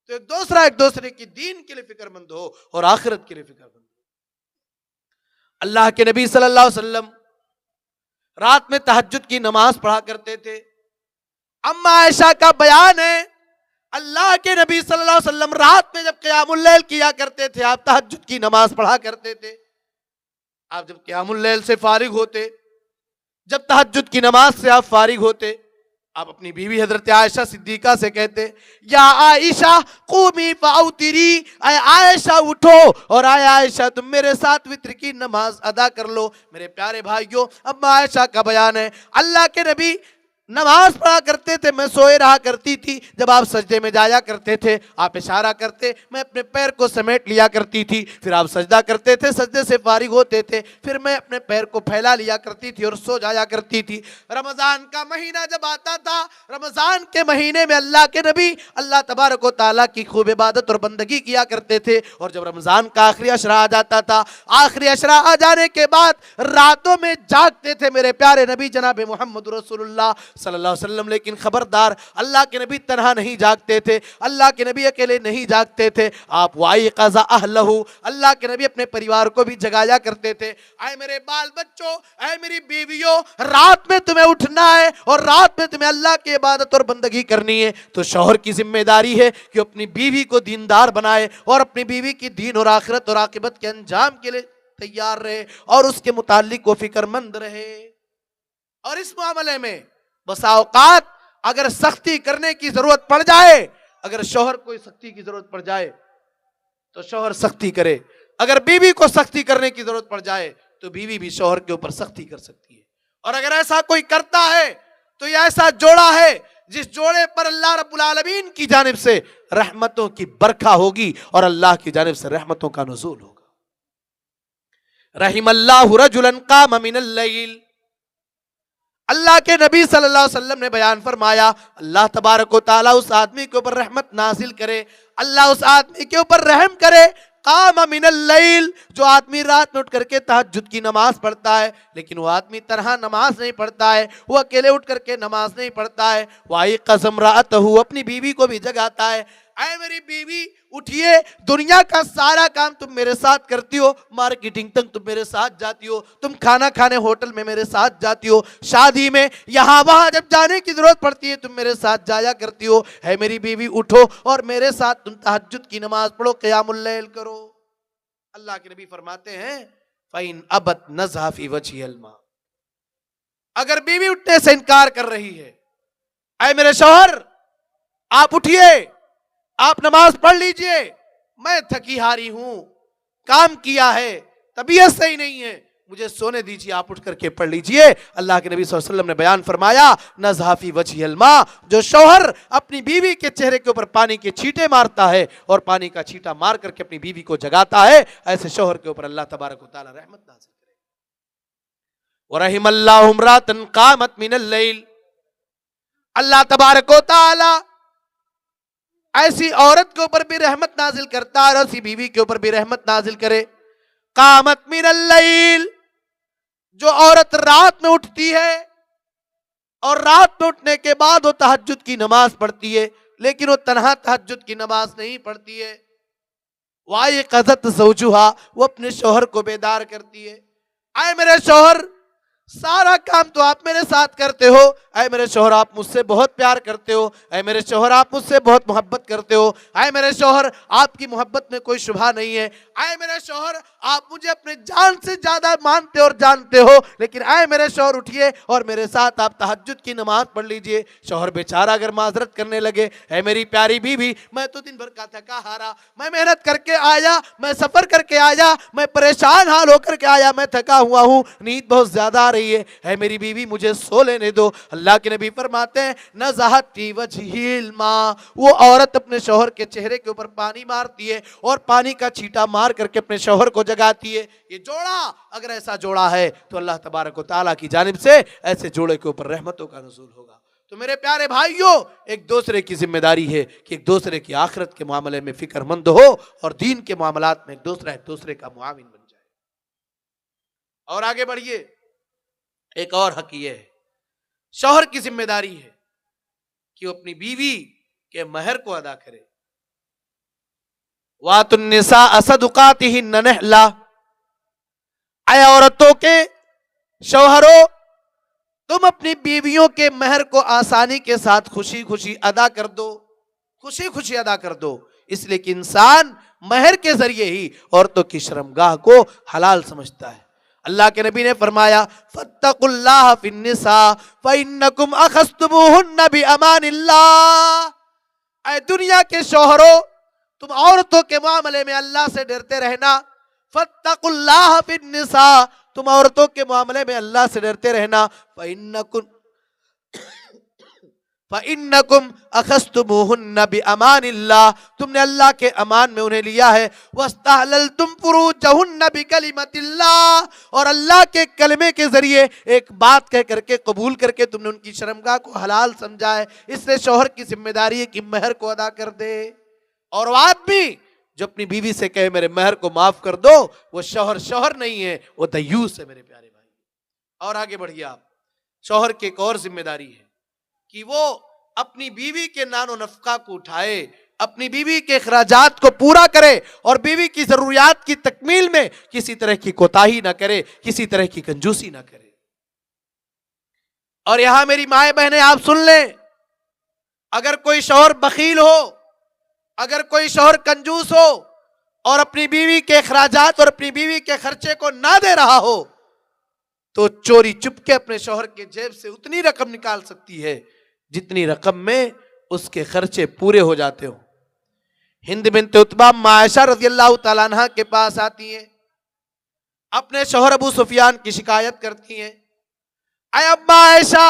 تو ایک دوسرے کی دین کے لیے فکر مند ہو اور آخرت کے لیے فکر مند ہو. اللہ کے نبی صلی اللہ علیہ وسلم رات میں تہجد کی نماز پڑھا کرتے تھے. اما عائشہ کا بیان ہے اللہ کے نبی صلی اللہ علیہ وسلم رات میں جب قیام اللیل کیا کرتے تھے، آپ تہجد کی نماز پڑھا کرتے تھے. آپ جب قیام اللیل سے فارغ ہوتے، جب تہجد کی نماز سے آپ فارغ ہوتے، آپ اپنی بیوی حضرت عائشہ صدیقہ سے کہتے یا عائشہ قومی فاوتری، اے عائشہ اٹھو اور اے عائشہ تم میرے ساتھ وتر کی نماز ادا کر لو. میرے پیارے بھائیوں، اب عائشہ کا بیان ہے اللہ کے نبی نماز پڑھا کرتے تھے، میں سوئے رہا کرتی تھی. جب آپ سجدے میں جایا کرتے تھے آپ اشارہ کرتے، میں اپنے پیر کو سمیٹ لیا کرتی تھی. پھر آپ سجدہ کرتے تھے، سجدے سے فارغ ہوتے تھے، پھر میں اپنے پیر کو پھیلا لیا کرتی تھی اور سو جایا کرتی تھی. رمضان کا مہینہ جب آتا تھا، رمضان کے مہینے میں اللہ کے نبی اللہ تبارک و تعالیٰ کی خوب عبادت اور بندگی کیا کرتے تھے. اور جب رمضان کا آخری عشرہ آ جاتا تھا، آخری عشرہ آ جانے کے بعد راتوں میں جاگتے تھے میرے پیارے نبی جناب محمد رسول اللہ صلی اللہ علیہ وسلم. لیکن خبردار، اللہ کے نبی تنہا نہیں جاگتے تھے، اللہ کے نبی اکیلے نہیں جاگتے تھے. آپ وَائِقَظَ أَهْلَهُ، اللہ کے نبی اپنے پریوار کو بھی جگایا کرتے تھے. اے میرے بال بچوں، اے میری بیویوں، رات میں تمہیں اٹھنا ہے اور رات میں تمہیں اللہ کی عبادت اور بندگی کرنی ہے. تو شوہر کی ذمہ داری ہے کہ اپنی بیوی کو دیندار بنائے اور اپنی بیوی کی دین اور آخرت اور عاقبت کے انجام کے لیے تیار رہے اور اس کے متعلق وہ فکر مند رہے. اور اس معاملے میں بسا اوقات اگر سختی کرنے کی ضرورت پڑ جائے، اگر شوہر کو سختی کی ضرورت پڑ جائے تو شوہر سختی کرے. اگر بیوی کو سختی کرنے کی ضرورت پڑ جائے تو بیوی بھی شوہر کے اوپر سختی کر سکتی ہے. اور اگر ایسا کوئی کرتا ہے تو یہ ایسا جوڑا ہے جس جوڑے پر اللہ رب العالمین کی جانب سے رحمتوں کی برکھا ہوگی اور اللہ کی جانب سے رحمتوں کا نزول ہوگا. رحم اللہ رجلا قام من اللیل، اللہ کے نبی صلی اللہ علیہ وسلم نے بیان فرمایا اللہ تبارک و تعالیٰ اس آدمی کے اوپر رحمت نازل کرے، اللہ اس آدمی کے اوپر رحم کرے. قام من اللیل، جو آدمی رات میں اٹھ کر کے تہجد کی نماز پڑھتا ہے، لیکن وہ آدمی تنہا نماز نہیں پڑھتا ہے، وہ اکیلے اٹھ کر کے نماز نہیں پڑھتا ہے. وَائِقَظَ امْرَأَتَهُ، اپنی بیوی کو بھی جگاتا ہے. اے میری بیوی اٹھئے، دنیا کا سارا کام تم میرے ساتھ کرتی ہو، مارکیٹنگ تک تم میرے ساتھ جاتی ہو، تم کھانا کھانے ہوٹل میں میرے ساتھ جاتی ہو، شادی میں یہاں وہاں جب جانے کی ضرورت پڑتی ہے تم میرے ساتھ جایا کرتی ہو. ہے میری بیوی اٹھو اور میرے ساتھ تم تہجد کی نماز پڑھو، قیام اللیل کرو. اللہ کے نبی فرماتے ہیں فَإِنْ أَبَتْ نَزْهَ فِي وَجْهِ الْمَاءِ، اگر بیوی اٹھنے سے انکار کر رہی ہے، اے میرے شوہر آپ اٹھئے، آپ نماز پڑھ لیجئے، میں تھکی ہاری ہوں، کام کیا ہے، طبیعت صحیح نہیں ہے، مجھے سونے دیجئے، آپ اٹھ کر کے پڑھ لیجئے. اللہ کے نبی صلی اللہ علیہ وسلم نے بیان فرمایا نَزْهَ فِي وَجْهِ الْمَاءِ، جو شوہر اپنی بیوی کے چہرے کے اوپر پانی کے چھینٹے مارتا ہے اور پانی کا چھینٹا مار کر کے اپنی بیوی کو جگاتا ہے، ایسے شوہر کے اوپر اللہ تبارک و تعالی رحمت نازل کرے. وَرَحِمَ اللَّهُ امْرَأَةً قَامَتْ مِنَ اللَّيْلِ، اللہ تبارک و تعالی ایسی عورت کے اوپر بھی رحمت نازل کرتا ہے اور ایسی بیوی کے اوپر بھی رحمت نازل کرے. قامت من اللیل، جو عورت رات میں اٹھتی ہے اور رات میں اٹھنے کے بعد وہ تہجد کی نماز پڑھتی ہے، لیکن وہ تنہا تہجد کی نماز نہیں پڑھتی ہے. وَائِقَظَتْ زَوْجُهَا، وہ اپنے شوہر کو بیدار کرتی ہے. اے میرے شوہر سارا کام تو آپ میرے ساتھ کرتے ہو، اے میرے شوہر آپ مجھ سے بہت پیار کرتے ہو، اے میرے شوہر آپ مجھ سے بہت محبت کرتے ہو، اے میرے شوہر آپ کی محبت میں کوئی شبہ نہیں ہے، اے میرے شوہر آپ مجھے اپنے جان سے زیادہ مانتے اور جانتے ہو، لیکن اے میرے شوہر اٹھئے اور میرے ساتھ آپ تہجد کی نماز پڑھ لیجئے. شوہر بیچارہ اگر معذرت کرنے لگے، اے میری پیاری بیوی میں تو دن بھر کا تھکا ہارا، میں محنت کر کے آیا، میں سفر کر کے آیا، میں پریشان حال ہو کر کے آیا، میں تھکا ہوا ہوں، نیند بہت زیادہ آ رہی ہے، اے میری بیوی مجھے سو لینے دو. اللہ کے نبی فرماتے ہیں نَزَحَتْ فِي وَجْهِ الْمَاءِ، وہ عورت اپنے شوہر کے چہرے کے اوپر پانی مارتی ہے اور پانی کا چھینٹا مار کر کے اپنے شوہر کو جگاتی ہے. یہ جوڑا اگر ایسا جوڑا ہے تو اللہ تبارک و تعالیٰ کی جانب سے ایسے جوڑے کے اوپر رحمتوں کا نزول ہوگا. تو میرے پیارے بھائیوں، ایک دوسرے کی ذمہ داری ہے کہ ایک دوسرے کی آخرت کے معاملے میں فکر مند ہو اور دین کے معاملات میں ایک دوسرے کا معاون بن جائے. اور آگے بڑھیے، ایک اور حق یہ ہے، شوہر کی ذمہ داری ہے کہ وہ اپنی بیوی کے مہر کو ادا کرے. وَآتُوا النِّسَاءَ صَدُقَاتِهِنَّ نِحْلَةً، اے عورتوں کے شوہروں، تم اپنی بیویوں کے مہر کو آسانی کے ساتھ خوشی خوشی ادا کر دو، خوشی خوشی ادا کر دو، اس لیے کہ انسان مہر کے ذریعے ہی عورتوں کی شرمگاہ کو حلال سمجھتا ہے۔ اللہ کے نبی نے فرمایا فاتقوا اللہ فی النساء فإنکم اخذتموہن بأمان اللہ، اے دنیا کے شوہروں، تم عورتوں کے معاملے میں اللہ سے ڈرتے رہنا۔ فاتقوا اللہ فی النساء، تم عورتوں کے معاملے میں اللہ سے ڈرتے رہنا۔ فَإِنَّكُمْ أَخَذْتُمُوهُنَّ بِأَمَانِ اللَّهِ، تم نے اللہ کے امان میں انہیں لیا ہے۔ وَاسْتَحْلَلْتُمْ فُرُوجَهُنَّ بِكَلِمَةِ اللَّهِ، اور اللہ کے کلمے کے ذریعے ایک بات کہہ کر کے قبول کر کے تم نے ان کی شرمگاہ کو حلال سمجھا ہے۔ اس سے شوہر کی ذمہ داری ہے کہ مہر کو ادا کر دے، اور وہ آدمی جو اپنی بیوی سے کہے میرے مہر کو معاف کر دو، وہ شوہر نہیں ہے، وہ دیوس ہے میرے پیارے بھائی۔ اور آگے بڑھیے آپ، شوہر کی ایک اور ذمہ داری ہے کہ وہ اپنی بیوی کے نان و نفقہ کو اٹھائے، اپنی بیوی کے اخراجات کو پورا کرے، اور بیوی کی ضروریات کی تکمیل میں کسی طرح کی کوتاہی نہ کرے، کسی طرح کی کنجوسی نہ کرے۔ اور یہاں میری مائیں بہنیں آپ سن لیں، اگر کوئی شوہر بخیل ہو، اگر کوئی شوہر کنجوس ہو اور اپنی بیوی کے اخراجات اور اپنی بیوی کے خرچے کو نہ دے رہا ہو، تو چوری چپ کے اپنے شوہر کے جیب سے اتنی رقم نکال سکتی ہے جتنی رقم میں اس کے خرچے پورے ہو جاتے ہوں۔ ہند بنت عتبہ عائشہ رضی اللہ تعالیٰ عنہ کے پاس آتی ہیں، اپنے شوہر ابو سفیان کی شکایت کرتی ہیں، اے اماں عائشہ،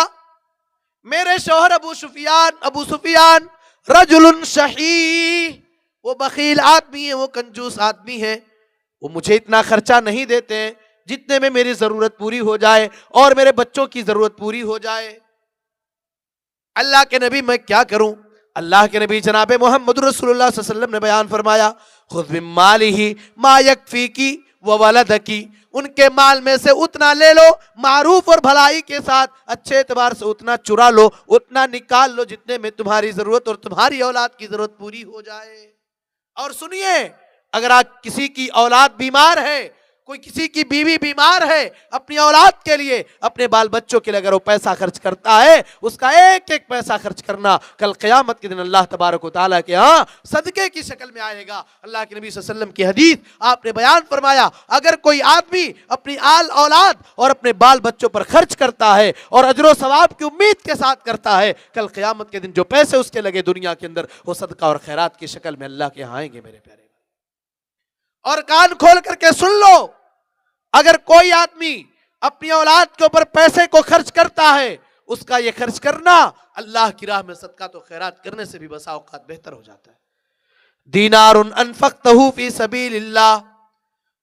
میرے شوہر ابو سفیان رجل شحیح، وہ بخیل آدمی ہیں، وہ کنجوس آدمی ہیں، وہ مجھے اتنا خرچہ نہیں دیتے ہیں جتنے میں میری ضرورت پوری ہو جائے اور میرے بچوں کی ضرورت پوری ہو جائے۔ اللہ کے نبی میں کیا کروں؟ اللہ کے نبی جناب محمد رسول اللہ صلی اللہ علیہ وسلم نے بیان فرمایا خذ من مالہ ما یکفیکی وولدکی، ان کے مال میں سے اتنا لے لو، معروف اور بھلائی کے ساتھ اچھے اعتبار سے اتنا چرا لو، اتنا نکال لو جتنے میں تمہاری ضرورت اور تمہاری اولاد کی ضرورت پوری ہو جائے۔ اور سنیے، اگر آج کسی کی اولاد بیمار ہے، کوئی کسی کی بیوی بیمار ہے، اپنی اولاد کے لیے، اپنے بال بچوں کے لیے اگر وہ پیسہ خرچ کرتا ہے، اس کا ایک ایک پیسہ خرچ کرنا کل قیامت کے دن اللہ تبارک و تعالیٰ کے ہاں صدقے کی شکل میں آئے گا۔ اللہ کے نبی صلی اللہ علیہ وسلم کی حدیث آپ نے بیان فرمایا، اگر کوئی آدمی اپنی آل اولاد اور اپنے بال بچوں پر خرچ کرتا ہے اور اجر و ثواب کی امید کے ساتھ کرتا ہے، کل قیامت کے دن جو پیسے اس کے لگے دنیا کے اندر، وہ صدقہ اور خیرات کی شکل میں اللہ کے یہاں آئیں گے میرے پیارے۔ اور کان کھول کر کے سن لو، اگر کوئی آدمی اپنی اولاد کے اوپر پیسے کو خرچ کرتا ہے، اس کا یہ خرچ کرنا اللہ کی راہ میں صدقہ تو خیرات کرنے سے بھی بسا اوقات بہتر ہو جاتا ہے۔ دینار انفقتہ فی سبیل اللہ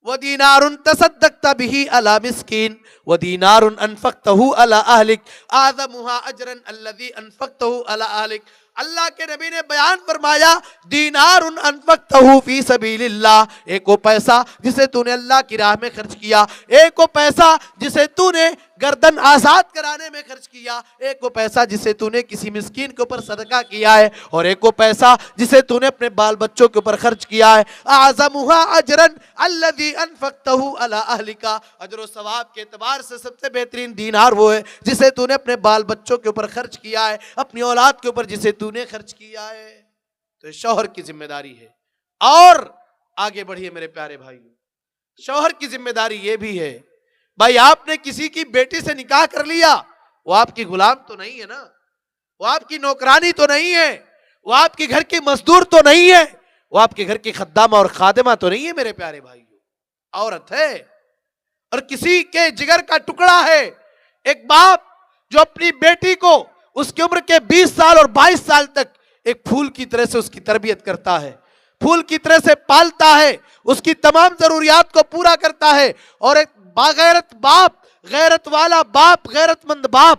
ودینار تصدقت به علی مسکین ودینار انفقتہ علی اہلک اعظمها اجرا الذی انفقتہ علی اہلک۔ اللہ کے نبی نے بیان فرمایا دینار انفقتہ فی سبیل اللہ، ایک وہ پیسہ جسے تو نے اللہ کی راہ میں خرچ کیا، ایک وہ پیسہ جسے تو نے گردن آزاد کرانے میں خرچ کیا، ایک وہ پیسہ جسے تو نے کسی مسکین کے اوپر صدقہ کیا ہے، اور ایک وہ پیسہ جسے تو نے اپنے بال بچوں کے اوپر خرچ کیا ہے۔ اعظمها اجرا الذی انفقتہ علی اہلک، اجر و ثواب کے اعتبار سے سب سے بہترین دینار وہ ہے جسے تو نے اپنے بال بچوں کے اوپر خرچ کیا ہے، اپنی اولاد کے اوپر جسے تو نے خرچ کیا ہے۔ تو یہ شوہر کی ذمہ داری ہے۔ اور آگے بڑھیے میرے پیارے بھائی، شوہر کی ذمہ داری یہ بھی ہے، بھائی آپ نے کسی کی بیٹی سے نکاح کر لیا، وہ آپ کی غلام تو نہیں ہے نا، وہ آپ کی نوکرانی تو نہیں ہے، وہ آپ کی گھر کی مزدور تو نہیں ہے، وہ آپ کے گھر کی خدامہ اور خادمہ تو نہیں ہے میرے پیارے بھائی، عورت ہے اور کسی کے جگر کا ٹکڑا ہے۔ ایک باپ جو اپنی بیٹی کو اس کی عمر کے 20 سال اور 22 سال تک ایک پھول کی طرح سے اس کی تربیت کرتا ہے، پھول کی طرح سے پالتا ہے، اس کی تمام ضروریات کو پورا کرتا ہے، اور ایک باغیرت باپ، غیرت والا باپ، غیرت مند باپ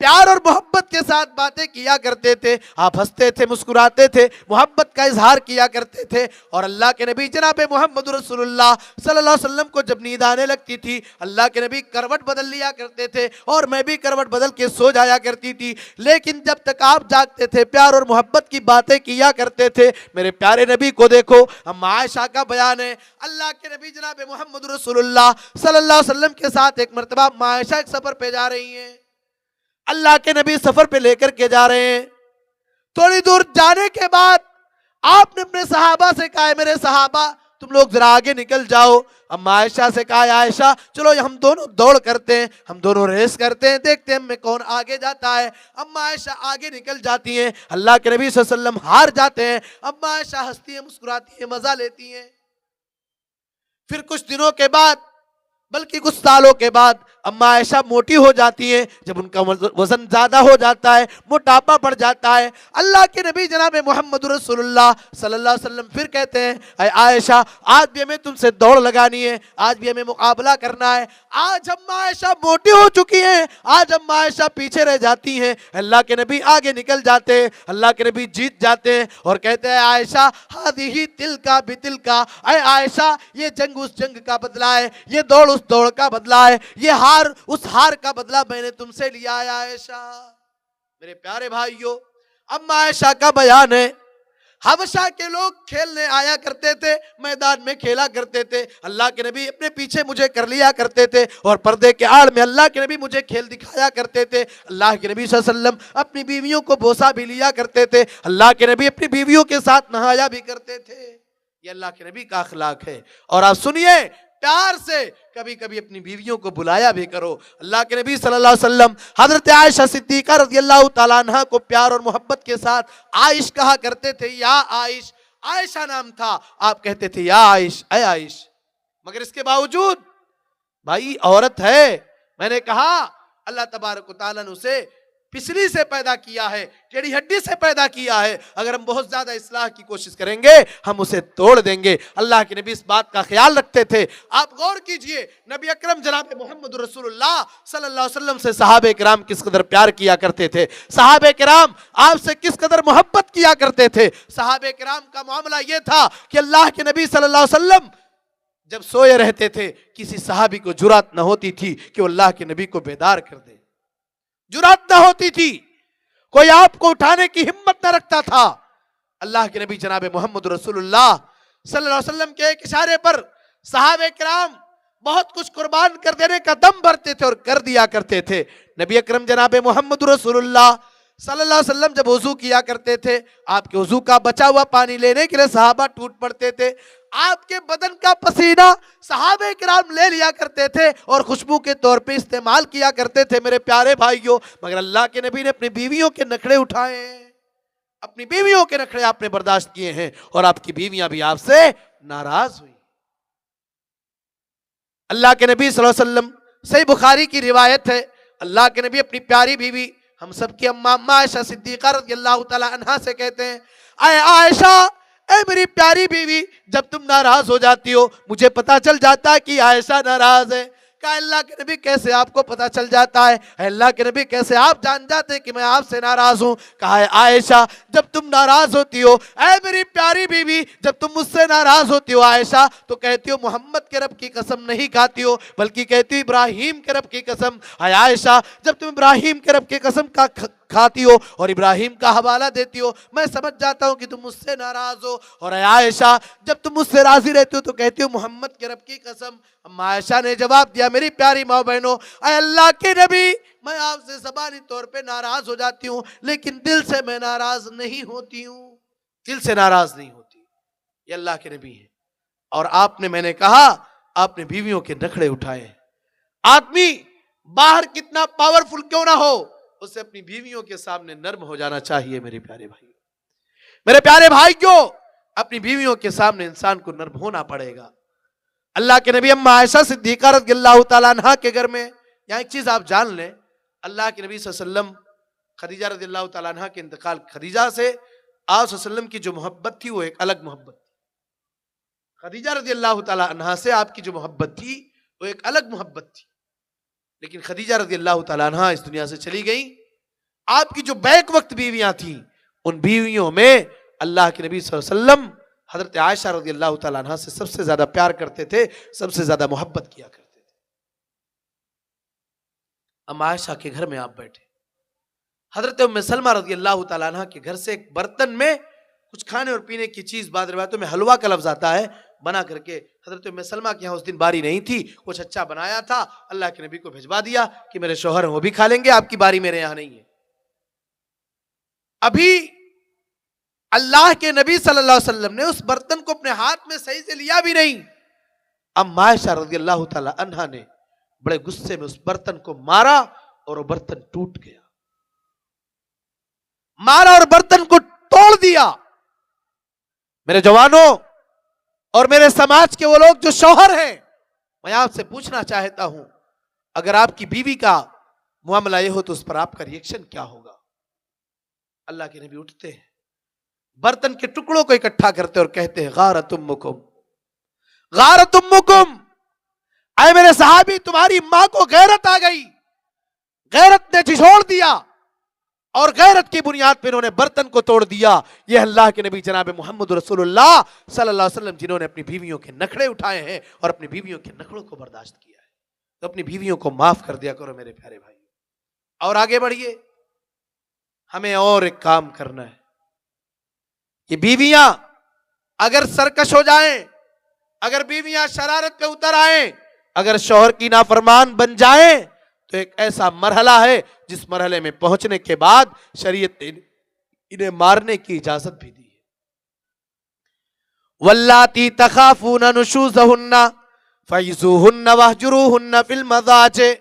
پیار اور محبت کے ساتھ باتیں کیا کرتے تھے، آپ ہنستے تھے، مسکراتے تھے، محبت کا اظہار کیا کرتے تھے. اور اللہ کے نبی جناب محمد رسول اللہ صلی اللہ علیہ وسلم کو جب نیند آنے لگتی تھی، اللہ کے نبی کروٹ بدل لیا کرتے تھے اور میں بھی کروٹ بدل کے سو جایا کرتی تھی. لیکن جب تک آپ جاگتے تھے پیار اور محبت کی باتیں کیا کرتے تھے. میرے پیارے نبی کو دیکھو، اما عائشہ کا بیان ہے، اللہ کے نبی جناب محمد رسول اللہ صلی اللہ علیہ وسلم کے ساتھ ایک مرتبہ اما عائشہ ایک سفر پہ جا رہی ہیں. اللہ کے نبی سفر پہ لے کر کے جا رہے ہیں. تھوڑی دور جانے کے بعد آپ نے اپنے صحابہ سے کہا ہے میرے صحابہ تم لوگ ذرا آگے نکل جاؤ. اما عائشہ سے کہا ہے عائشہ چلو ہم دونوں دوڑ کرتے ہیں، ہم دونوں ریس کرتے ہیں، دیکھتے ہیں ہم میں کون آگے جاتا ہے. اما عائشہ آگے نکل جاتی ہیں، اللہ کے نبی صلی اللہ علیہ وسلم ہار جاتے ہیں. اما عائشہ ہنستی ہیں، مسکراتی ہیں، مزہ لیتی ہیں. پھر کچھ دنوں کے بعد بلکہ کچھ سالوں کے بعد اما عائشہ موٹی ہو جاتی ہیں. جب ان کا وزن زیادہ ہو جاتا ہے، موٹاپا بڑھ جاتا ہے، اللہ کے نبی جناب محمد رسول اللہ صلی اللہ علیہ وسلم پھر کہتے ہیں اے عائشہ آج بھی ہمیں تم سے دوڑ لگانی ہے، آج بھی ہمیں مقابلہ کرنا ہے. آج اما عائشہ موٹی ہو چکی ہیں، آج اما عائشہ پیچھے رہ جاتی ہیں، اللہ کے نبی آگے نکل جاتے ہیں، اللہ کے نبی جیت جاتے ہیں اور کہتے ہیں عائشہ ہذہ تلک بتلک، اے عائشہ یہ جنگ اس جنگ کا بدلہ ہے، یہ دوڑ اس دوڑ کا بدلہ ہے، یہ ہار اس ہار کا بدلہ میں نے تم سے لیا ہے عائشہ. میرے پیارے بھائیوں، اما عائشہ کا بیان ہے حبشہ کے لوگ کھیلنے آیا کرتے تھے، میدان میں کھیلا کرتے تھے، اللہ کے نبی اپنے پیچھے مجھے کر لیا کرتے تھے اور پردے کے آڑ میں اللہ کے نبی مجھے کھیل دکھایا کرتے تھے. اللہ کے نبی صلی اللہ علیہ وسلم اپنی بیویوں کو بوسہ بھی لیا کرتے تھے، اللہ کے نبی اپنی بیویوں کے ساتھ نہایا بھی کرتے تھے. یہ اللہ کے نبی کا اخلاق ہے. اور آپ سنیے پیار سے کبھی کبھی اپنی بیویوں کو بلایا بھی کرو. اللہ کے نبی صلی اللہ علیہ وسلم حضرت عائشہ صدیقہ رضی اللہ تعالیٰ عنہ کو پیار اور محبت کے ساتھ عائش کہا کرتے تھے. یا عائش، عائشہ نام تھا، آپ کہتے تھے یا عائش، اے عائش. مگر اس کے باوجود بھائی عورت ہے، میں نے کہا اللہ تبارک و تعالیٰ نے اسے پسلی سے پیدا کیا ہے، ٹیڑھی ہڈی سے پیدا کیا ہے. اگر ہم بہت زیادہ اصلاح کی کوشش کریں گے ہم اسے توڑ دیں گے. اللہ کے نبی اس بات کا خیال رکھتے تھے. آپ غور کیجئے نبی اکرم جناب محمد رسول اللہ صلی اللہ علیہ وسلم سے صحابہ کرام کس قدر پیار کیا کرتے تھے، صحابہ کرام آپ سے کس قدر محبت کیا کرتے تھے. صحابہ کرام کا معاملہ یہ تھا کہ اللہ کے نبی صلی اللہ علیہ وسلم جب سوئے رہتے تھے کسی صحابی کو جرات نہ ہوتی تھی کہ وہ اللہ کے نبی کو بیدار کر دے، جرات نہ ہوتی تھی، کوئی آپ کو اٹھانے کی ہمت نہ رکھتا تھا. اللہ کے نبی جناب محمد رسول اللہ صلی اللہ علیہ وسلم کے ایک اشارے پر صحابہ کرام بہت کچھ قربان کر دینے کا دم بھرتے تھے اور کر دیا کرتے تھے. نبی اکرم جناب محمد رسول اللہ صلی اللہ علیہ وسلم جب وضو کیا کرتے تھے، آپ کے وضو کا بچا ہوا پانی لینے کے لیے صحابہ ٹوٹ پڑتے تھے. آپ کے بدن کا پسینہ صحابہ کرام لے لیا کرتے تھے اور خوشبو کے طور پہ استعمال کیا کرتے تھے. میرے پیارے بھائیوں، مگر اللہ کے نبی نے اپنی بیویوں کے نخرے اٹھائے ہیں، اپنی بیویوں کے نخرے آپ نے برداشت کیے ہیں اور آپ کی بیویاں بھی آپ سے ناراض ہوئی. اللہ کے نبی صلی اللہ علیہ وسلم، صحیح بخاری کی روایت ہے، اللہ کے نبی اپنی پیاری بیوی ہم سب کی اما عائشہ صدیقہ رضی اللہ تعالی عنہا سے کہتے ہیں اے عائشہ، اے میری پیاری بیوی، جب تم ناراض ہو جاتی ہو مجھے پتا چل جاتا ہے کہ عائشہ ناراض ہے. کہا اللہ کے نبی کیسے آپ کو پتا چل جاتا ہے؟ اے اللہ کے نبی کیسے آپ جان جاتے ہیں کہ میں آپ سے ناراض ہوں؟ کہا ہے عائشہ جب تم ناراض ہوتی ہو، اے میری پیاری بیوی، جب تم مجھ سے ناراض ہوتی ہو عائشہ تو کہتی ہو محمد کے رب کی قسم نہیں کھاتی ہو بلکہ کہتی ہو ابراہیم کے رب کی قسم. اے عائشہ جب تم ابراہیم کے رب کی قسم کھاتی ہو اور ابراہیم کا حوالہ دیتی ہو میں سمجھ جاتا ہوں کہ تم مجھ سے ناراض ہو. اور اے عائشہ جب تم مجھ سے راضی رہتی ہو تو کہتی ہو محمد کے رب کی قسم. اما عائشہ نے جواب دیا میری پیاری ماں بہنوں، اے اللہ کے نبی، میں آپ سے زبانی طور پہ ناراض ہو جاتی ہوں لیکن دل سے میں ناراض نہیں ہوتی ہوں، دل سے ناراض نہیں ہوتی. یہ اللہ کے نبی ہے. اور آپ نے، میں نے کہا آپ نے بیویوں کے نخرے اٹھائے. آدمی باہر کتنا پاورفل کیوں نہ ہو اسے اپنی بیویوں کے سامنے نرم ہو جانا چاہیے. میرے پیارے بھائی، میرے پیارے بھائیوں، اپنی بیویوں کے سامنے انسان کو نرم ہونا پڑے گا. اللہ کے نبی اما عائشہ صدیقہ رضی اللہ تعالیٰ عنہ کے گھر میں، یہاں ایک چیز آپ جان لیں، اللہ کے نبی صلی اللہ علیہ وسلم خدیجہ رضی اللہ تعالیٰ عنہ کے انتقال، خدیجہ سے آپ صلی اللہ علیہ وسلم کی جو محبت تھی وہ ایک الگ محبت تھی. خدیجہ رضی اللہ تعالیٰ عنہ سے آپ کی جو محبت تھی وہ ایک الگ محبت تھی. لیکن خدیجہ رضی اللہ تعالیٰ عنہ اس دنیا سے چلی گئی آپ کی جو بیک وقت بیویاں تھیں ان بیویوں میں اللہ کے نبی صلی اللہ علیہ وسلم حضرت عائشہ رضی اللہ تعالیٰ عنہ سے سب سے زیادہ پیار کرتے تھے، سب سے زیادہ محبت کیا کرتے تھے۔ ام عائشہ کے گھر میں آپ بیٹھے، حضرت ام سلمہ رضی اللہ تعالیٰ عنہ کے گھر سے ایک برتن میں کچھ کھانے اور پینے کی چیز، بعض روایتوں میں حلوہ کا لفظ آتا ہے، بنا کر کے حضرت ام سلمہ کے یہاں اس دن باری نہیں تھی، کچھ اچھا بنایا تھا، اللہ کے نبی کو بھجوا دیا کہ میرے شوہر وہ بھی کھا لیں گے، آپ کی باری میرے یہاں نہیں ہے۔ ابھی اللہ کے نبی صلی اللہ علیہ وسلم نے اس برتن کو اپنے ہاتھ میں صحیح سے لیا بھی نہیں، ام عائشہ رضی اللہ تعالی عنہا نے بڑے غصے میں اس برتن کو مارا اور وہ برتن ٹوٹ گیا، مارا اور برتن کو توڑ دیا۔ میرے جوانوں اور میرے سماج کے وہ لوگ جو شوہر ہیں، میں آپ سے پوچھنا چاہتا ہوں، اگر آپ کی بیوی کا معاملہ یہ ہو تو اس پر آپ کا ریئیکشن کیا ہوگا؟ اللہ کے نبی اٹھتے ہیں، برتن کے ٹکڑوں کو اکٹھا کرتے اور کہتے ہیں غارت امکم، غارت امکم، اے میرے صحابی تمہاری ماں کو غیرت آ گئی، غیرت نے جھجھوڑ دیا اور غیرت کی بنیاد پہ انہوں نے برتن کو توڑ دیا۔ یہ اللہ کے نبی جناب محمد رسول اللہ صلی اللہ علیہ وسلم جنہوں نے اپنی بیویوں کے نخرے اٹھائے ہیں اور اپنی بیویوں کے نخروں کو برداشت کیا ہے، تو اپنی بیویوں کو معاف کر دیا کرو میرے پیارے بھائی۔ اور آگے بڑھیے، ہمیں اور ایک کام کرنا ہے کہ بیویاں اگر سرکش ہو جائیں، اگر بیویاں شرارت پہ اتر آئیں، اگر شوہر کی نافرمان بن جائیں، تو ایک ایسا مرحلہ ہے جس مرحلے میں پہنچنے کے بعد شریعت نے انہیں مارنے کی اجازت بھی دی ہے۔ واللاتی تخافون نشوزہن فعظوہن واہجروہن فی المضاجع،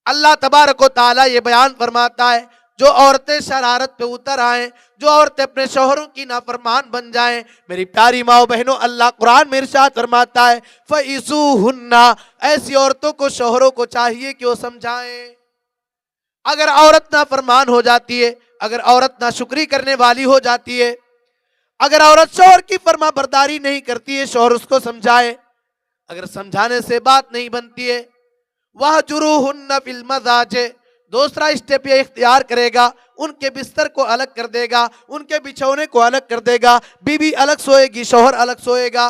اللہ تبارک و تعالیٰ یہ بیان فرماتا ہے جو عورتیں شرارت پہ اتر آئیں، جو عورتیں اپنے شوہروں کی نافرمان بن جائیں، میری پیاری ماں بہنوں، اللہ قرآن میں ارشاد فرماتا ہے فَإِذُوهُنَّ، ایسی عورتوں کو شوہروں کو چاہیے کہ وہ سمجھائیں۔ اگر عورت نافرمان ہو جاتی ہے، اگر عورت ناشکری کرنے والی ہو جاتی ہے، اگر عورت شوہر کی فرما برداری نہیں کرتی ہے، شوہر اس کو سمجھائے، اگر سمجھانے سے بات نہیں بنتی ہے، وَهْجُرُوهُنَّ فِي الْمَضَاجِعِ، دوسرا اسٹیپ یہ اختیار کرے گا، ان کے بستر کو الگ کر دے گا، ان کے بچھونے کو الگ کر دے گا، بیوی الگ سوئے گی، شوہر الگ سوئے گا۔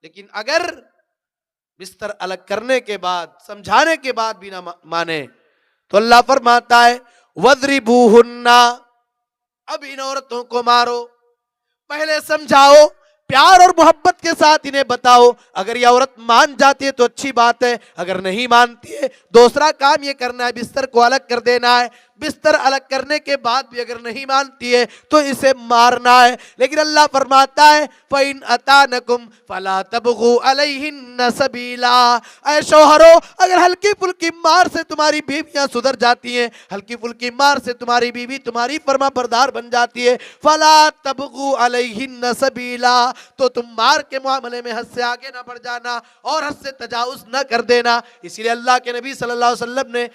لیکن اگر بستر الگ کرنے کے بعد، سمجھانے کے بعد بھی نہ مانے تو اللہ فرماتا ہے وَضْرِبُوهُنَّ، اب ان عورتوں کو مارو، پہلے سمجھاؤ، پیار اور محبت کے ساتھ انہیں بتاؤ، اگر یہ عورت مان جاتی ہے تو اچھی بات ہے، اگر نہیں مانتی ہے دوسرا کام یہ کرنا ہے، بستر کو الگ کر دینا ہے، بستر الگ کرنے کے بعد بھی اگر نہیں مانتی ہے تو اسے مارنا ہے۔ لیکن اللہ فرماتا ہے فَإِنْ أَتَانَكُمْ فَلَا تَبْغُوا عَلَيْهِنَّ سَبِيلًا، اے شوہرو اگر ہلکی پھلکی مار سے تمہاری بیویاں سدھر جاتی ہیں، ہلکی پھلکی مار سے تمہاری بیوی تمہاری فرما بردار بن جاتی ہے، فَلَا تَبْغُوا عَلَيْهِنَّ سَبِيلًا، تو تم مار کے معاملے میں حد سے آگے نہ بڑھ جانا اور حد سے تجاوز نہ کر دینا۔ اسی لیے اللہ کے نبی صلی اللہ علیہ وسلم نے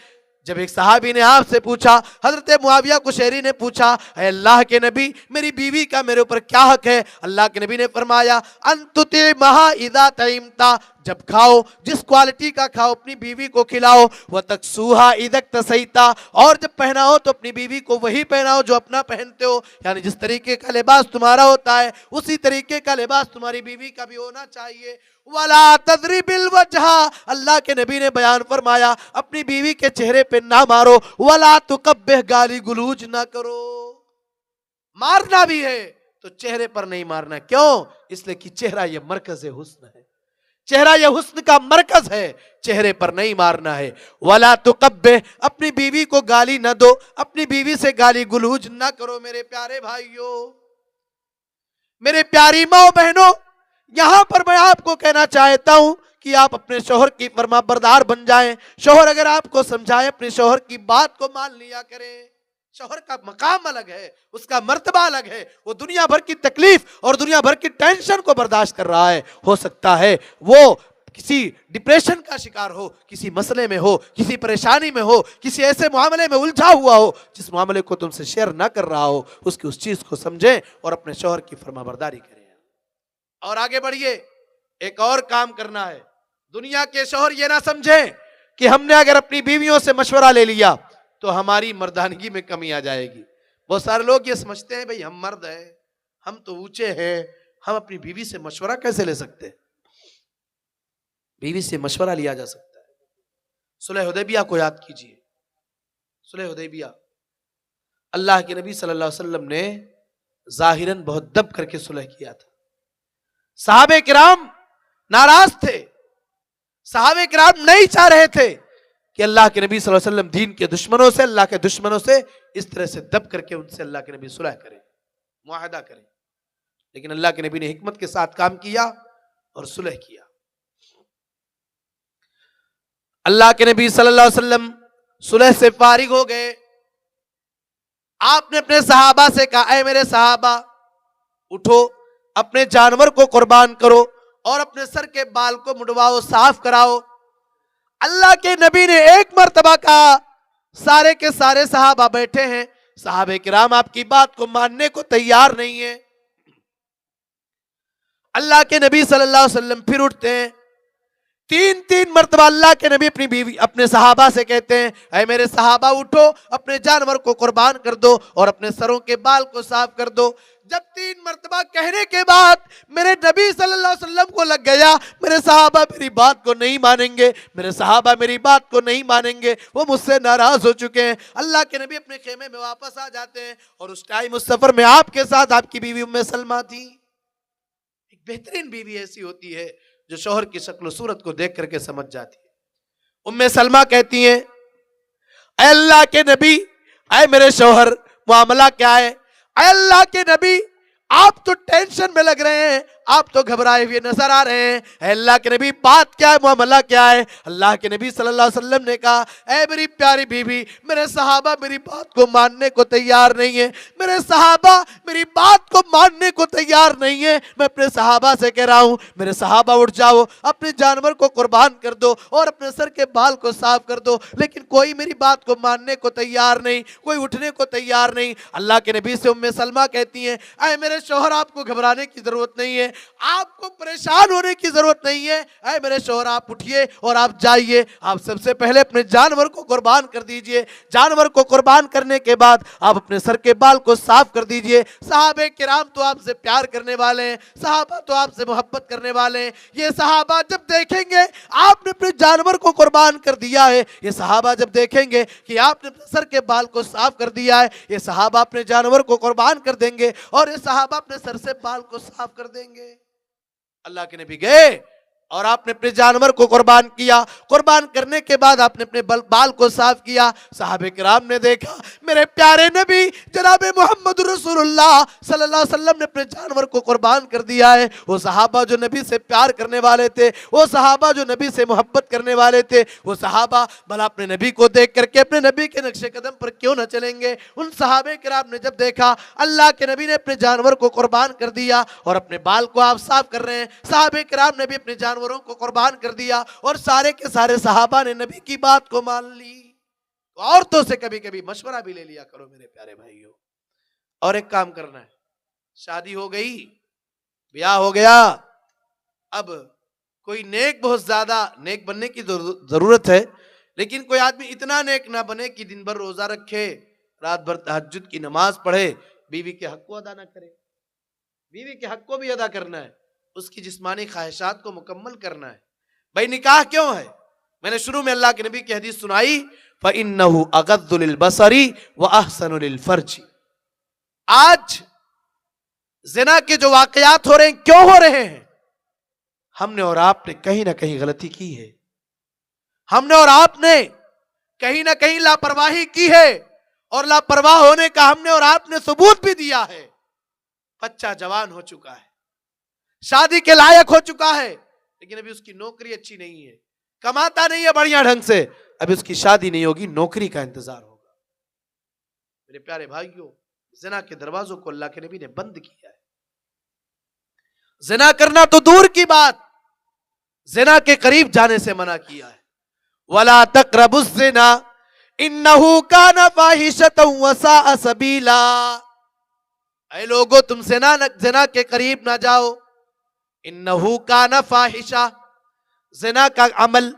جب ایک صحابی نے آپ سے پوچھا، حضرت معاویہ قشیری نے پوچھا، اے اللہ کے نبی میری بیوی کا میرے اوپر کیا حق ہے؟ اللہ کے نبی نے فرمایا ان تطعمها اذا طعمت، جب کھاؤ جس کوالٹی کا کھاؤ اپنی بیوی کو کھلاؤ، وتکسوها اذا اکتسیت، اور جب پہناؤ تو اپنی بیوی کو وہی پہناؤ جو اپنا پہنتے ہو، یعنی جس طریقے کا لباس تمہارا ہوتا ہے اسی طریقے کا لباس تمہاری بیوی کا بھی ہونا چاہیے۔ وَلَا تَضْرِبِ الْوَجْهَ، اللہ کے نبی نے بیان فرمایا اپنی بیوی کے چہرے پہ نہ مارو، وَلَا تُقَبِّحْ، گالی گلوچ نہ کرو، مارنا بھی ہے تو چہرے پر نہیں مارنا۔ کیوں؟ اس لیے کہ چہرہ یہ مرکز حسن ہے، چہرہ یہ حسن کا مرکز ہے، چہرے پر نہیں مارنا ہے۔ وَلَا تُقَبِّحْ، اپنی بیوی کو گالی نہ دو، اپنی بیوی سے گالی گلوچ نہ کرو۔ میرے پیارے بھائیوں، میرے پیاری ماں بہنوں، یہاں پر میں آپ کو کہنا چاہتا ہوں کہ آپ اپنے شوہر کی فرما بردار بن جائیں۔ شوہر اگر آپ کو سمجھائے اپنے شوہر کی بات کو مان لیا کریں۔ شوہر کا مقام الگ ہے، اس کا مرتبہ الگ ہے، وہ دنیا بھر کی تکلیف اور دنیا بھر کی ٹینشن کو برداشت کر رہا ہے، ہو سکتا ہے وہ کسی ڈپریشن کا شکار ہو، کسی مسئلے میں ہو، کسی پریشانی میں ہو، کسی ایسے معاملے میں الجھا ہوا ہو جس معاملے کو تم سے شیئر نہ کر رہا ہو، اس کی اس چیز کو سمجھیں اور اپنے شوہر کی فرما برداری کریں۔ اور آگے بڑھیے، ایک اور کام کرنا ہے، دنیا کے شوہر یہ نہ سمجھیں کہ ہم نے اگر اپنی بیویوں سے مشورہ لے لیا تو ہماری مردانگی میں کمی آ جائے گی. بہت سارے لوگ یہ سمجھتے ہیں بھئی ہم مرد ہیں, ہم تو اونچے ہیں, ہم اپنی بیوی سے مشورہ کیسے لے سکتے ہیں؟ بیوی سے مشورہ لیا جا سکتا ہے. صلح حدیبیہ کو یاد کیجئے. صلح حدیبیہ اللہ کے نبی صلی اللہ علیہ وسلم نے ظاہراً بہت دب کر کے صلح کیا تھا. صحابہ کرام ناراض تھے, صحابہ کرام نہیں چاہ رہے تھے کہ اللہ کے نبی صلی اللہ علیہ وسلم دین کے دشمنوں سے, اللہ کے دشمنوں سے اس طرح سے دب کر کے ان سے اللہ کے نبی صلح کریں, معاہدہ کریں. لیکن اللہ کے نبی نے حکمت کے ساتھ کام کیا اور صلح کیا. اللہ کے نبی صلی اللہ علیہ وسلم صلح سے فارغ ہو گئے. آپ نے اپنے صحابہ سے کہا, اے میرے صحابہ اٹھو, اپنے جانور کو قربان کرو اور اپنے سر کے بال کو مڈواؤ, صاف کراؤ. اللہ کے نبی نے ایک مرتبہ کہا, سارے کے سارے صحابہ بیٹھے ہیں, صحابہ کرام آپ کی بات کو ماننے کو تیار نہیں ہیں. اللہ کے نبی صلی اللہ علیہ وسلم پھر اٹھتے ہیں, تین مرتبہ اللہ کے نبی اپنی بیوی اپنے صحابہ سے کہتے ہیں, اے میرے صحابہ اٹھو, اپنے جانور کو قربان کر دو اور اپنے سروں کے بال کو صاف کر دو. جب 3 مرتبہ کہنے کے بعد میرے نبی صلی اللہ علیہ وسلم کو لگ گیا میرے صحابہ میری بات کو نہیں مانیں گے, میرے صحابہ میری بات کو نہیں مانیں گے, وہ مجھ سے ناراض ہو چکے ہیں. اللہ کے نبی اپنے خیمے میں واپس آ جاتے ہیں اور اس ٹائم اس سفر میں آپ کے ساتھ آپ کی بیوی ام سلمہ تھی. ایک بہترین بیوی ایسی ہوتی ہے جو شوہر کی شکل و صورت کو دیکھ کر کے سمجھ جاتی ہے. ام سلمہ کہتی ہیں, اے اللہ کے نبی, اے میرے شوہر معاملہ کیا ہے؟ اے اللہ کے نبی آپ تو ٹینشن میں لگ رہے ہیں, آپ تو گھبرائے ہوئے نظر آ رہے ہیں. اے اللہ کے نبی بات کیا ہے, معاملہ کیا ہے؟ اللہ کے نبی صلی اللہ علیہ وسلم نے کہا, اے میری پیاری بیوی, میرے صحابہ میری بات کو ماننے کو تیار نہیں ہیں, میرے صحابہ میری بات کو ماننے کو تیار نہیں ہیں. میں اپنے صحابہ سے کہہ رہا ہوں, میرے صحابہ اٹھ جاؤ, اپنے جانور کو قربان کر دو اور اپنے سر کے بال کو صاف کر دو. لیکن کوئی میری بات کو ماننے کو تیار نہیں, کوئی اٹھنے کو تیار نہیں. اللہ کے نبی سے ام سلمہ کہتی ہیں, اے میرے شوہر آپ کو گھبرانے کی ضرورت نہیں ہے, آپ کو پریشان ہونے کی ضرورت نہیں ہے. اے میرے شوہر آپ اٹھئے اور آپ جائیے, آپ سب سے پہلے اپنے جانور کو قربان کر دیجئے. جانور کو قربان کرنے کے بعد آپ اپنے سر کے بال کو صاف کر دیجئے. صحابہ کرام تو آپ سے پیار کرنے والے ہیں, صحابہ تو آپ سے محبت کرنے والے ہیں. یہ صحابہ جب دیکھیں گے آپ نے اپنے جانور کو قربان کر دیا ہے, یہ صحابہ جب دیکھیں گے کہ آپ نے اپنے سر کے بال کو صاف کر دیا ہے, یہ صحابہ اپنے جانور کو قربان کر دیں گے اور یہ صحابہ اپنے سر سے بال کو صاف کر دیں گے. اللہ کے نبی گئے اور آپ نے اپنے جانور کو قربان کیا. قربان کرنے کے بعد آپ نے اپنے بال کو صاف کیا. صحابہ کرام نے دیکھا میرے پیارے نبی جناب محمد رسول اللہ صلی اللہ علیہ وسلم نے اپنے جانور کو قربان کر دیا ہے. وہ صحابہ جو نبی سے پیار کرنے والے تھے, وہ صحابہ جو نبی سے محبت کرنے والے تھے, وہ صحابہ بھلا اپنے نبی کو دیکھ کر کے اپنے نبی کے نقش قدم پر کیوں نہ چلیں گے؟ ان صحابہ کرام نے جب دیکھا اللہ کے نبی نے اپنے جانور کو قربان کر دیا اور اپنے بال کو آپ صاف کر رہے ہیں, صحابہ کرام نے بھی اپنے جانوروں کو قربان کر دیا اور سارے کے سارے صحابہ نے نبی کی بات کو مان لی. تو عورتوں سے کبھی کبھی مشورہ بھی لے لیا کرو میرے پیارے بھائیوں. اور ایک کام کرنا ہے, شادی ہو گئی, بیاہ ہو گیا, اب کوئی نیک, بہت زیادہ نیک بننے کی ضرورت ہے, لیکن کوئی آدمی اتنا نیک نہ بنے کہ دن بھر روزہ رکھے, رات بھر تہجد کی نماز پڑھے, بیوی کے حق کو ادا نہ کرے. بیوی کے حق کو بھی ادا کرنا ہے, اس کی جسمانی خواہشات کو مکمل کرنا ہے. بھائی نکاح کیوں ہے؟ میں نے شروع میں اللہ کے نبی کی حدیث سنائی, فَإِنَّهُ أَغَضُّ لِلْبَصَرِ وَأَحْسَنُ لِلْفَرْجِ. آج زنا کے جو واقعات ہو رہے ہیں, کیوں ہو رہے ہیں؟ ہم نے اور آپ نے کہیں نہ کہیں غلطی کی ہے, ہم نے اور آپ نے کہیں نہ کہیں لاپرواہی کی ہے, اور لاپرواہ ہونے کا ہم نے اور آپ نے ثبوت بھی دیا ہے. بچہ جوان ہو چکا ہے, شادی کے لائق ہو چکا ہے, لیکن ابھی اس کی نوکری اچھی نہیں ہے, کماتا نہیں ہے بڑھیا ڈھنگ سے, ابھی اس کی شادی نہیں ہوگی, نوکری کا انتظار ہوگا. میرے پیارے بھائیوں, زنا کے دروازوں کو اللہ کے نبی نے بند کیا ہے. زنا کرنا تو دور کی بات, زنا کے قریب جانے سے منع کیا ہے. وَلَا تَقْرَبُوا الزِّنَا إِنَّهُ كَانَ فَاحِشَةً وَسَاءَ سَبِيلًا. اے لوگو تم زنا کے قریب نہ جاؤ. انہو کان فاحشہ, زنا کا عمل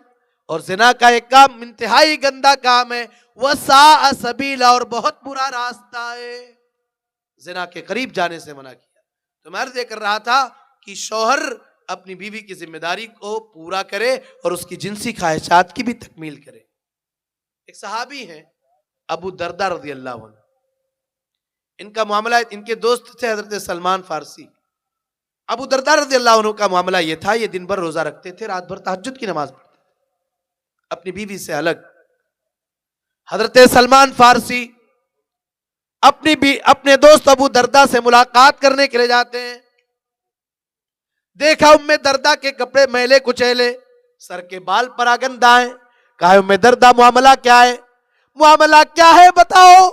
اور زنا کا ایک کام انتہائی گندا کام ہے، وساء سبیلا، اور بہت برا راستہ ہے، زنا کے قریب جانے سے منع کیا۔ تو میں عرض یہ کر رہا تھا کہ شوہر اپنی بیوی کی ذمہ داری کو پورا کرے اور اس کی جنسی خواہشات کی بھی تکمیل کرے۔ ایک صحابی ہیں ابو دردہ رضی اللہ عنہ، ان کا معاملہ، ان کے دوست تھے حضرت سلمان فارسی۔ ابو دردہ رضی اللہ عنہ کا معاملہ یہ تھا، یہ دن بھر روزہ رکھتے تھے، رات بھر تہجد کی نماز پڑھتے تھے اپنی بیوی سے الگ۔ حضرت سلمان فارسی اپنے دوست ابو دردہ سے ملاقات کرنے کے لیے جاتے ہیں، دیکھا ام دردہ کے کپڑے میلے کچیلے، سر کے بال پراگندہ ہیں، کہا ام دردہ معاملہ کیا ہے؟ معاملہ کیا ہے بتاؤ؟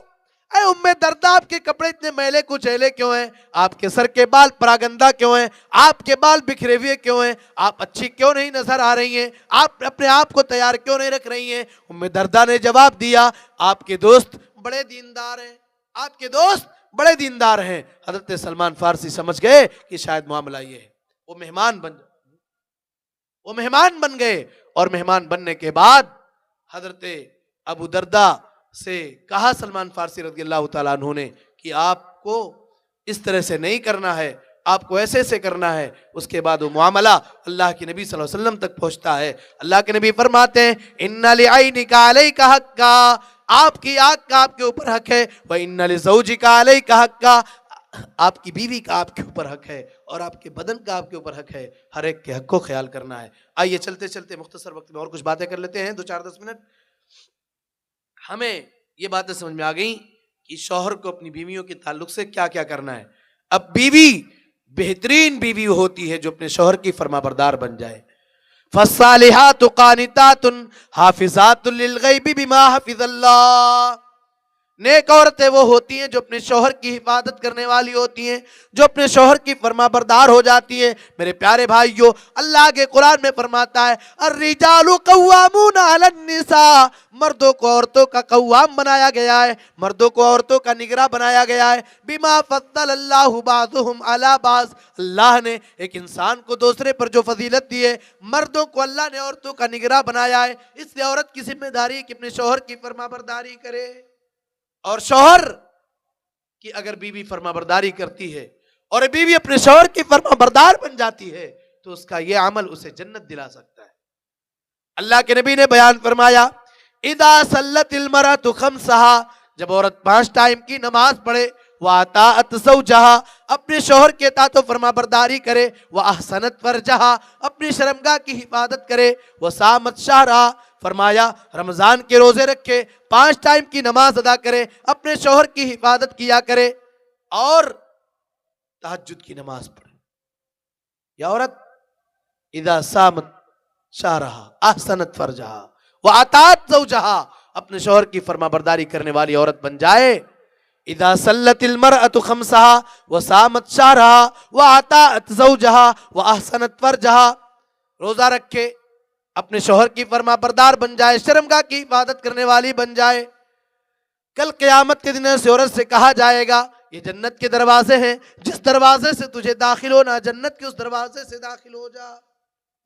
اے ام دردہ آپ کے کپڑے اتنے میلے کچیلے کیوں ہیں؟ آپ کے سر کے بال پراگندہ کیوں ہیں؟ آپ کے بال بکھرے ہوئے کیوں ہیں؟ آپ اچھی کیوں نہیں نظر آ رہی ہیں؟ آپ اپنے آپ کو تیار کیوں نہیں رکھ رہی ہیں؟ ام دردہ نے جواب دیا، آپ کے دوست بڑے دیندار ہیں، آپ کے دوست بڑے دیندار ہیں۔ حضرت سلمان فارسی سمجھ گئے کہ شاید معاملہ یہ ہے، وہ مہمان بن گئے، اور مہمان بننے کے بعد حضرت ابو دردہ سے کہا سلمان فارسی رضی اللہ تعالیٰ عنہ نے کہ آپ کو اس طرح سے نہیں کرنا ہے، آپ کو ایسے سے کرنا ہے۔ اس کے بعد وہ معاملہ اللہ کے نبی صلی اللہ علیہ وسلم تک پہنچتا ہے۔ اللہ کے نبی فرماتے ہیں اِنَّ لِعَيْنِكَ عَلَيْكَ حَقًّا، آپ کی آنکھ کا آپ کے اوپر حق ہے، وَإِنَّ لِزَوْجِكَ عَلَيْكَ حَقًّا، آپ کی بیوی کا آپ کے اوپر حق ہے، اور آپ کے بدن کا آپ کے اوپر حق ہے۔ ہر ایک کے حق کو خیال کرنا ہے۔ آئیے چلتے چلتے مختصر وقت میں اور کچھ باتیں کر لیتے ہیں، 2-4-10 منٹ۔ ہمیں یہ باتیں سمجھ میں آ گئیں کہ شوہر کو اپنی بیویوں کے تعلق سے کیا کیا کرنا ہے۔ اب بیوی بہترین بیوی ہوتی ہے جو اپنے شوہر کی فرما بردار بن جائے۔ فَالصَّالِحَاتُ قَانِتَاتٌ حَافِظَاتٌ لِلْغَيْبِ بِمَا حَفِظَ اللَّهُ، نیک عورتیں وہ ہوتی ہیں جو اپنے شوہر کی حفاظت کرنے والی ہوتی ہیں، جو اپنے شوہر کی فرما بردار ہو جاتی ہیں۔ میرے پیارے بھائیو، اللہ کے قرآن میں فرماتا ہے الرجال قوامون علی النساء، مردوں کو عورتوں کا قوام بنایا گیا ہے، مردوں کو عورتوں کا نگراں بنایا گیا ہے۔ بما فضل اللہ بعضهم علی بعض، اللہ نے ایک انسان کو دوسرے پر جو فضیلت دی ہے، مردوں کو اللہ نے عورتوں کا نگراں بنایا ہے، اس لیے عورت کی ذمہ داری ہے کہ اپنے شوہر کی فرما برداری کرے، اور شوہر کی اگر بیوی فرما برداری کرتی ہے اور بیوی اپنے شوہر کی فرما بردار بن جاتی ہے تو اس کا یہ عمل اسے جنت دلا سکتا ہے۔ اللہ کے نبی نے بیان فرمایا اذا صلت المرأة خمسها، جب عورت 5 ٹائم کی نماز پڑھے، وَأَطَاعَتْ زَوْجَهَا، اپنے شوہر کے اطاعت و فرما برداری کرے، وَأَحْسَنَتْ فَرْجَهَا، اپنی شرمگاہ کی حفاظت کرے، وَصَامَتْ شَهْرَهَا، فرمایا رمضان کے روزے رکھے، 5 ٹائم کی نماز ادا کرے، اپنے شوہر کی حفاظت کیا کرے، اور تہجد کی نماز پڑھے۔ یا عورت اذا صامت شهرها احسنت فرجها واطاعت زوجها، اپنے شوہر کی فرما برداری کرنے والی عورت بن جائے۔ اذا صلت المرأة خمسها وصامت شهرها واطاعت زوجها واحسنت فرجها، روزہ رکھے، اپنے شوہر کی فرما بردار بن جائے، شرمگاہ کی حفاظت کرنے والی بن جائے، کل قیامت کے دن ایسے عورت سے کہا جائے گا یہ جنت کے دروازے ہیں، جس دروازے سے تجھے داخل ہونا، جنت کے اس دروازے سے داخل ہو جا۔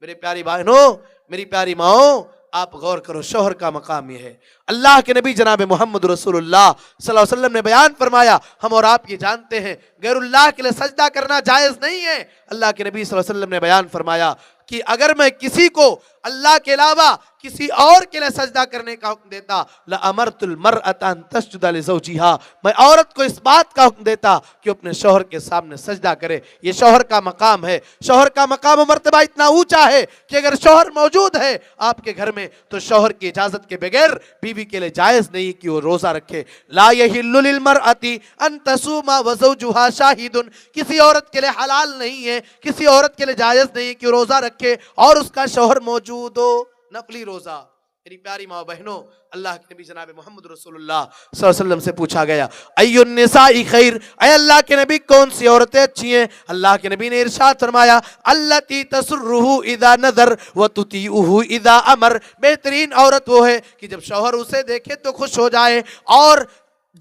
میرے پیاری بہنوں، میری پیاری ماؤں، آپ غور کرو، شوہر کا مقام یہ ہے۔ اللہ کے نبی جناب محمد رسول اللہ صلی اللہ علیہ وسلم نے بیان فرمایا، ہم اور آپ یہ جانتے ہیں غیر اللہ کے لیے سجدہ کرنا جائز نہیں ہے۔ اللہ کے نبی صلی اللہ علیہ وسلم نے بیان فرمایا کہ اگر میں کسی کو اللہ کے علاوہ کسی اور کے لیے سجدہ کرنے کا حکم دیتا، لَأَمَرْتُ الْمَرْأَةَ أَن تَسْجُدَ لِزَوْجِهَا، میں عورت کو اس بات کا حکم دیتا کہ اپنے شوہر کے سامنے سجدہ کرے۔ یہ شوہر کا مقام ہے، شوہر کا مقام و مرتبہ اتنا اونچا ہے کہ اگر شوہر موجود ہے آپ کے گھر میں تو شوہر کی اجازت کے بغیر بیوی کے لیے جائز نہیں کہ وہ روزہ رکھے۔ لا يحل للمرأة ان تصوم وزوجها شاہد، کسی عورت کے لیے حلال نہیں ہے، کسی عورت کے لیے جائز نہیں کہ روزہ رکھے اور اس کا شوہر موجود ہو، نفلی روزہ۔ میری پیاری ماں بہنوں، اللہ کے نبی جناب محمد رسول اللہ صلی اللہ علیہ وسلم سے پوچھا گیا ای النساء خیر، اے اللہ کے نبی کون سی عورتیں اچھی ہیں؟ اللہ کے نبی نے ارشاد فرمایا التی تسرہ اذا نظر وتطیعہ اذا امر، بہترین عورت وہ ہے کہ جب شوہر اسے دیکھے تو خوش ہو جائے اور